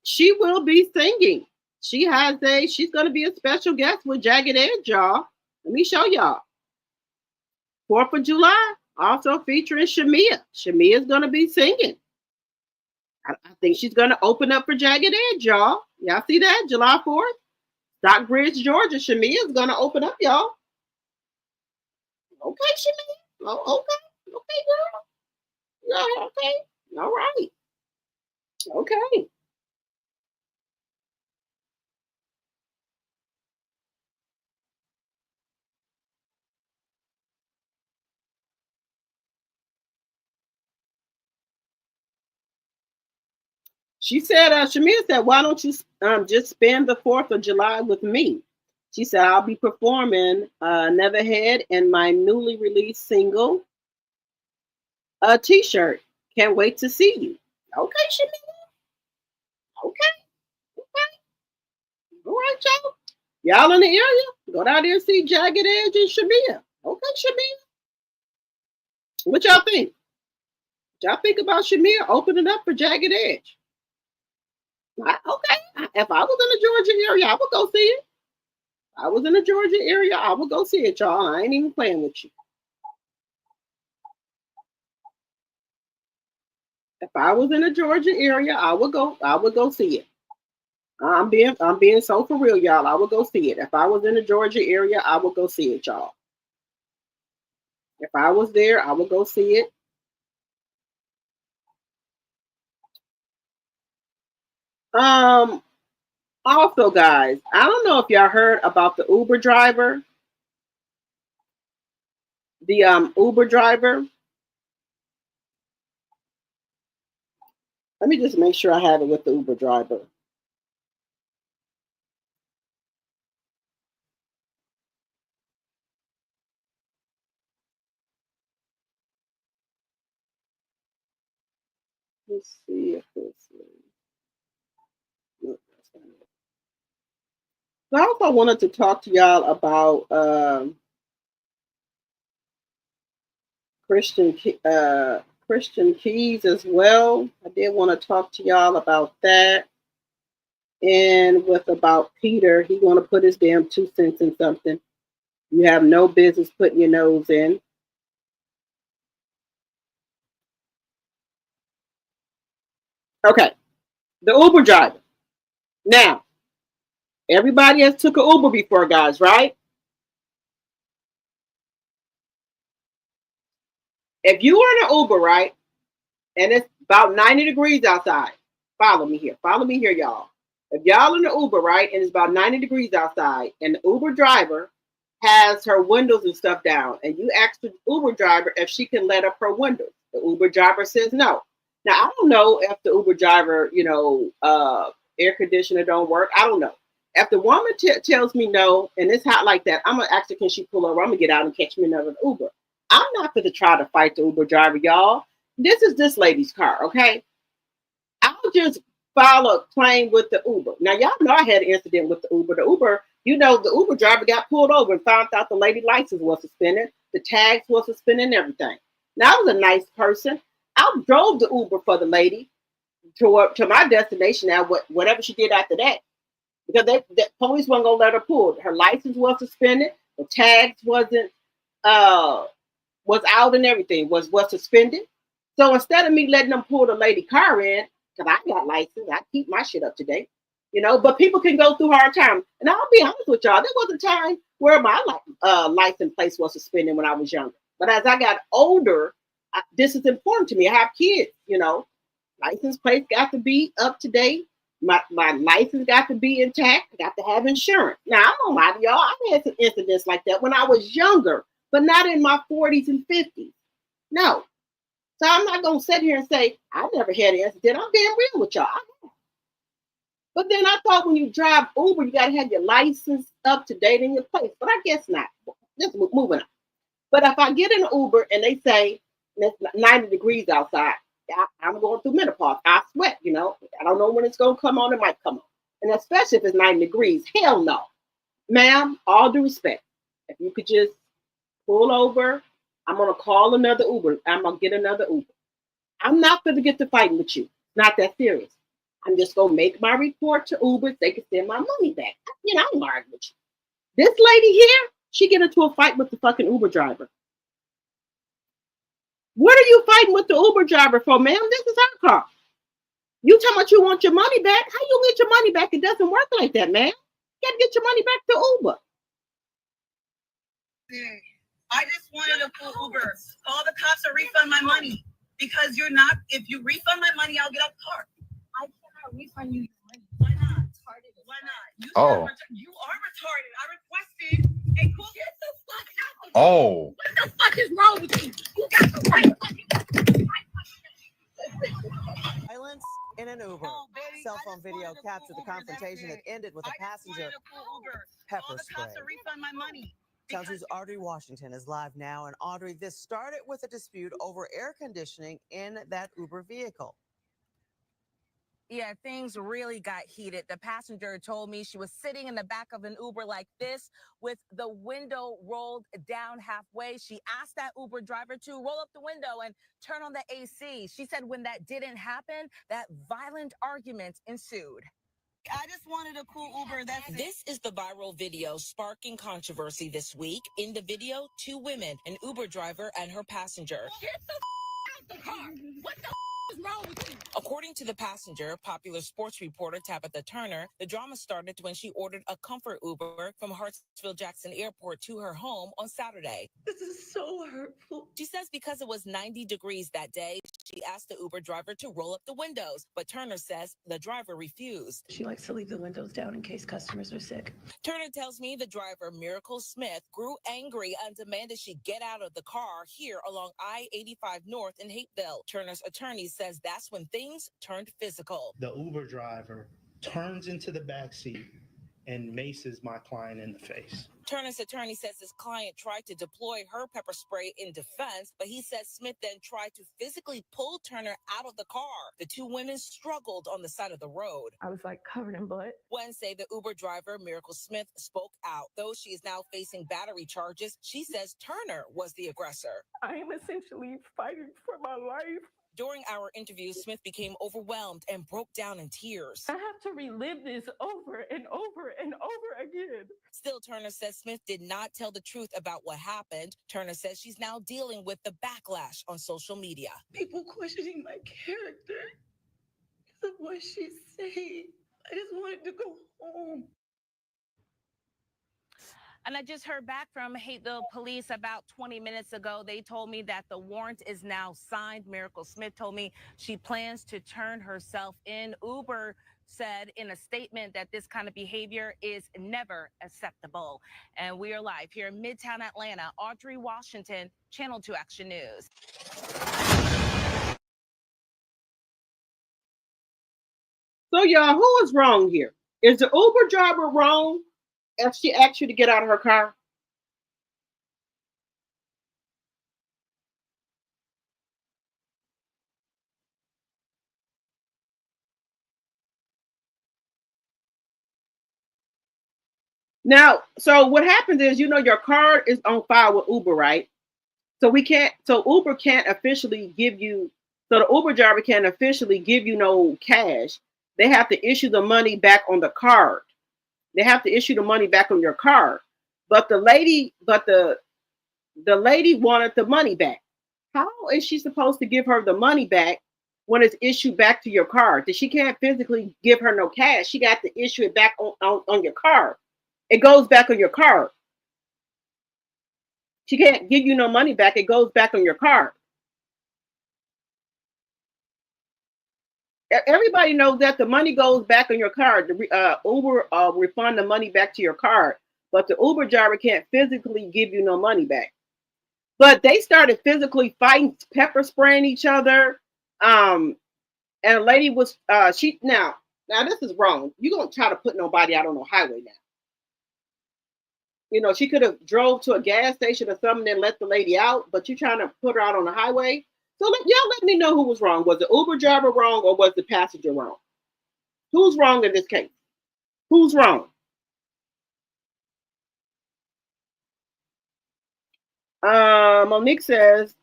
She will be singing. She's going to be a special guest with Jagged Edge, y'all. Let me show y'all. 4th of July, also featuring Shamia. Shamia is going to be singing. I think she's going to open up for Jagged Edge, y'all. Y'all see that? July 4th? Stockbridge, Georgia. Shamia is going to open up, y'all. Okay, Shamia. Oh, okay. Okay, girl. Yeah, okay. All right. Okay. She said, Shamia said, why don't you just spend the 4th of July with me? She said, I'll be performing Neverhead and my newly released single, T-shirt. Can't wait to see you. Okay, Shamia. Okay. All right, y'all. Y'all in the area? Go down there and see Jagged Edge and Shamia. Okay, Shamia. What y'all think? Y'all think about Shamia opening up for Jagged Edge? Okay. If I was in the Georgia area, I would go see it. I was in the Georgia area, I would go see it, y'all. I ain't even playing with you. If I was in the Georgia area, I would go see it. I'm being so for real, y'all. I would go see it. If I was in the Georgia area, I would go see it, y'all. If I was there, I would go see it. Also, guys, I don't know if y'all heard about the Uber driver. The Uber driver. Let me just make sure I have it with the Uber driver. Let's see if this is. No, that's not it. So I also wanted to talk to y'all about Christian Keys as well. I did want to talk to y'all about that. And with about Peter, he want to put his damn 2 cents in something you have no business putting your nose in. Okay, the Uber driver. Now, everybody has took an Uber before, guys, right? If you are in an Uber, right, and it's about 90 degrees outside, follow me here, y'all. If y'all in the Uber, right, and it's about 90 degrees outside, and the Uber driver has her windows and stuff down, and you ask the Uber driver if she can let up her windows, the Uber driver says no. Now, I don't know if the Uber driver, air conditioner don't work. I don't know. If the woman tells me no, and it's hot like that, I'm going to ask her, can she pull over? I'm going to get out and catch me another Uber. I'm not going to try to fight the Uber driver, y'all. This is this lady's car, okay? I'll just file a claim with the Uber. Now, y'all know I had an incident with the Uber. The Uber driver got pulled over and found out the lady license was suspended. The tags was suspended and everything. Now, I was a nice person. I drove the Uber for the lady to my destination. Now, whatever she did after that, because the police wasn't gonna let her pull. Her license was suspended. The tags was out and everything was suspended. So instead of me letting them pull the lady car in, because I got license, I keep my shit up to date, But people can go through hard times, and I'll be honest with y'all. There was a time where my license plate was suspended when I was younger. But as I got older, this is important to me. I have kids, license plates got to be up to date. My license got to be intact. I got to have insurance. Now, I don't lie to y'all. I had some incidents like that when I was younger, but not in my 40s and 50s. No. So I'm not going to sit here and say, I never had an incident. I'm being real with y'all. But then I thought when you drive Uber, you got to have your license up to date in your place. But I guess not. Just moving on. But if I get in an Uber and they say it's 90 degrees outside, I'm going through menopause. I sweat, I don't know when it's going to come on. It might come on. And especially if it's 90 degrees. Hell no. Ma'am, all due respect. If you could just pull over, I'm going to call another Uber. I'm going to get another Uber. I'm not going to get to fighting with you. Not that serious. I'm just going to make my report to Uber so they can send my money back. I'm arguing with you. This lady here, she get into a fight with the fucking Uber driver. What are you fighting with the Uber driver for, ma'am? This is our car. You tell me you want your money back. How you get your money back? It doesn't work like that, man. You got to get your money back to Uber. I just wanted to pull Uber. Call the cops or refund my money. Because if you refund my money, I'll get out the car. I cannot refund you your money. Why not? Why not? You are retarded. I requested a cool. Get the fuck out of here. Oh. What the fuck is wrong with you? You got the right Violence in an Uber. Cell phone video captured the confrontation that ended with a passenger pepper spray. Refund my money. Channel 2's Audrey Washington is live now. And Audrey, this started with a dispute over air conditioning in that Uber vehicle. Yeah, things really got heated. The passenger told me she was sitting in the back of an Uber like this with the window rolled down halfway. She asked that Uber driver to roll up the window and turn on the AC. She said when that didn't happen, that violent argument ensued. I just wanted a cool Uber. This is the viral video sparking controversy this week. In the video, 2 women, an Uber driver and her passenger. Get the out the car. What the According to the passenger, popular sports reporter Tabitha Turner, the drama started when she ordered a comfort Uber from Huntsville Jackson Airport to her home on Saturday. This is so hurtful. She says because it was 90 degrees that day, she asked the Uber driver to roll up the windows, but Turner says the driver refused. She likes to leave the windows down in case customers are sick. Turner tells me the driver, Miracle Smith, grew angry and demanded she get out of the car here along I-85 North in Hapeville. Turner's attorney says that's when things turned physical. The Uber driver turns into the backseat and maces my client in the face. Turner's attorney says his client tried to deploy her pepper spray in defense, but he says Smith then tried to physically pull Turner out of the car. The two women struggled on the side of the road. I was like covered in blood. Wednesday, the Uber driver, Miracle Smith, spoke out. Though she is now facing battery charges, she says Turner was the aggressor. I am essentially fighting for my life. During our interview, Smith became overwhelmed and broke down in tears. I have to relive this over and over and over again. Still, Turner says Smith did not tell the truth about what happened. Turner says she's now dealing with the backlash on social media. People questioning my character because of what she said. I just wanted to go home. And I just heard back from Hapeville police about 20 minutes ago. They told me that the warrant is now signed. Miracle Smith told me she plans to turn herself in. Uber said in a statement that this kind of behavior is never acceptable. And we are live here in Midtown Atlanta. Audrey Washington, Channel 2 Action News. So, y'all, who is wrong here? Is the Uber driver wrong if she asked you to get out of her car? Now, so what happens is, you know, your car is on file with Uber, right? So Uber can't officially give you, so the Uber driver can't officially give you no cash. They have to issue the money back on the card. They have to issue the money back on your card. But the lady wanted the money back. How is she supposed to give her the money back when it's issued back to your card? That she can't physically give her no cash. She got to issue it back on your card. It goes back on your card. She can't give you no money back. It goes back on your card. Everybody knows that the money goes back on your card. The Uber refund the money back to your card, but the Uber driver can't physically give you no money back. But they started physically fighting, pepper spraying each other. And a lady was now this is wrong. You're gonna try to put nobody out on the highway now. You know, she could have drove to a gas station or something and let the lady out, but you're trying to put her out on the highway. So y'all let me know who was wrong. Was the Uber driver wrong or was the passenger wrong? Who's wrong in this case? Who's wrong? Monique says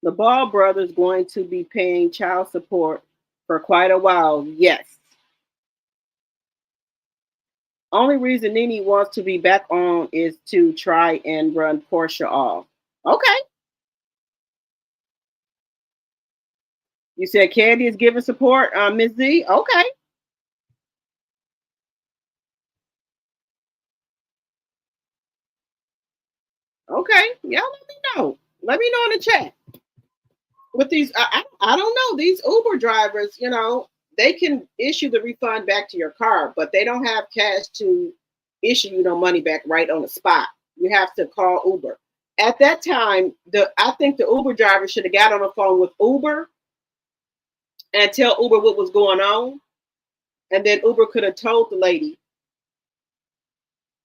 the Ball brothers going to be paying child support for quite a while. Yes. Only reason Nene wants to be back on is to try and run PORSHA off. Okay. You said Candy is giving support, Ms. Z? Okay. Okay. Y'all let me know. Let me know in the chat. With these, I don't know, these Uber drivers, you know, they can issue the refund back to your car, but they don't have cash to issue you no money back right on the spot. You have to call Uber. At that time, I think the Uber driver should have got on the phone with Uber and tell Uber what was going on. And then Uber could have told the lady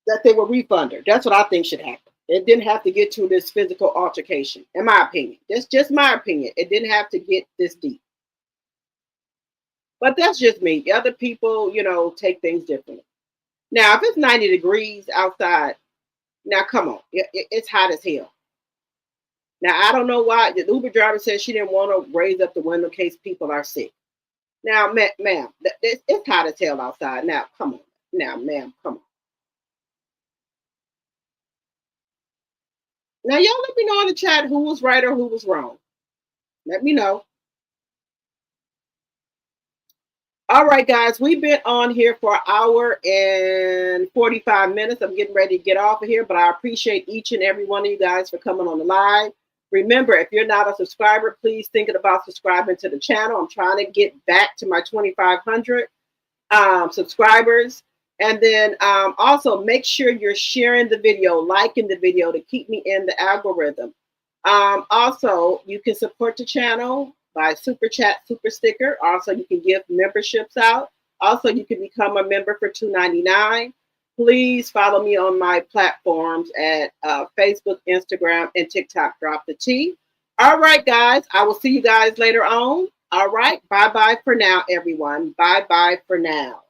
that they were refund her. That's what I think should happen. It didn't have to get to this physical altercation, in my opinion. That's just my opinion. It didn't have to get this deep. But that's just me. The other people, you know, take things differently. Now, if it's 90 degrees outside, now come on. It's hot as hell. Now, I don't know why. The Uber driver said she didn't want to raise up the window in case people are sick. Now, ma'am, it's hot as hell outside. Now, come on. Now, ma'am, come on. Now, y'all let me know in the chat who was right or who was wrong. Let me know. All right, guys, we've been on here for an hour and 45 minutes. I'm getting ready to get off of here, but I appreciate each and every one of you guys for coming on the live. Remember, if you're not a subscriber, please think about subscribing to the channel. I'm trying to get back to my 2,500 subscribers. And then also make sure you're sharing the video, liking the video to keep me in the algorithm. Also, you can support the channel by super chat, super sticker. Also, you can give memberships out. Also, you can become a member for $2.99. Please follow me on my platforms at Facebook, Instagram, and TikTok. Drop the T. All right, guys. I will see you guys later on. All right. Bye-bye for now, everyone. Bye-bye for now.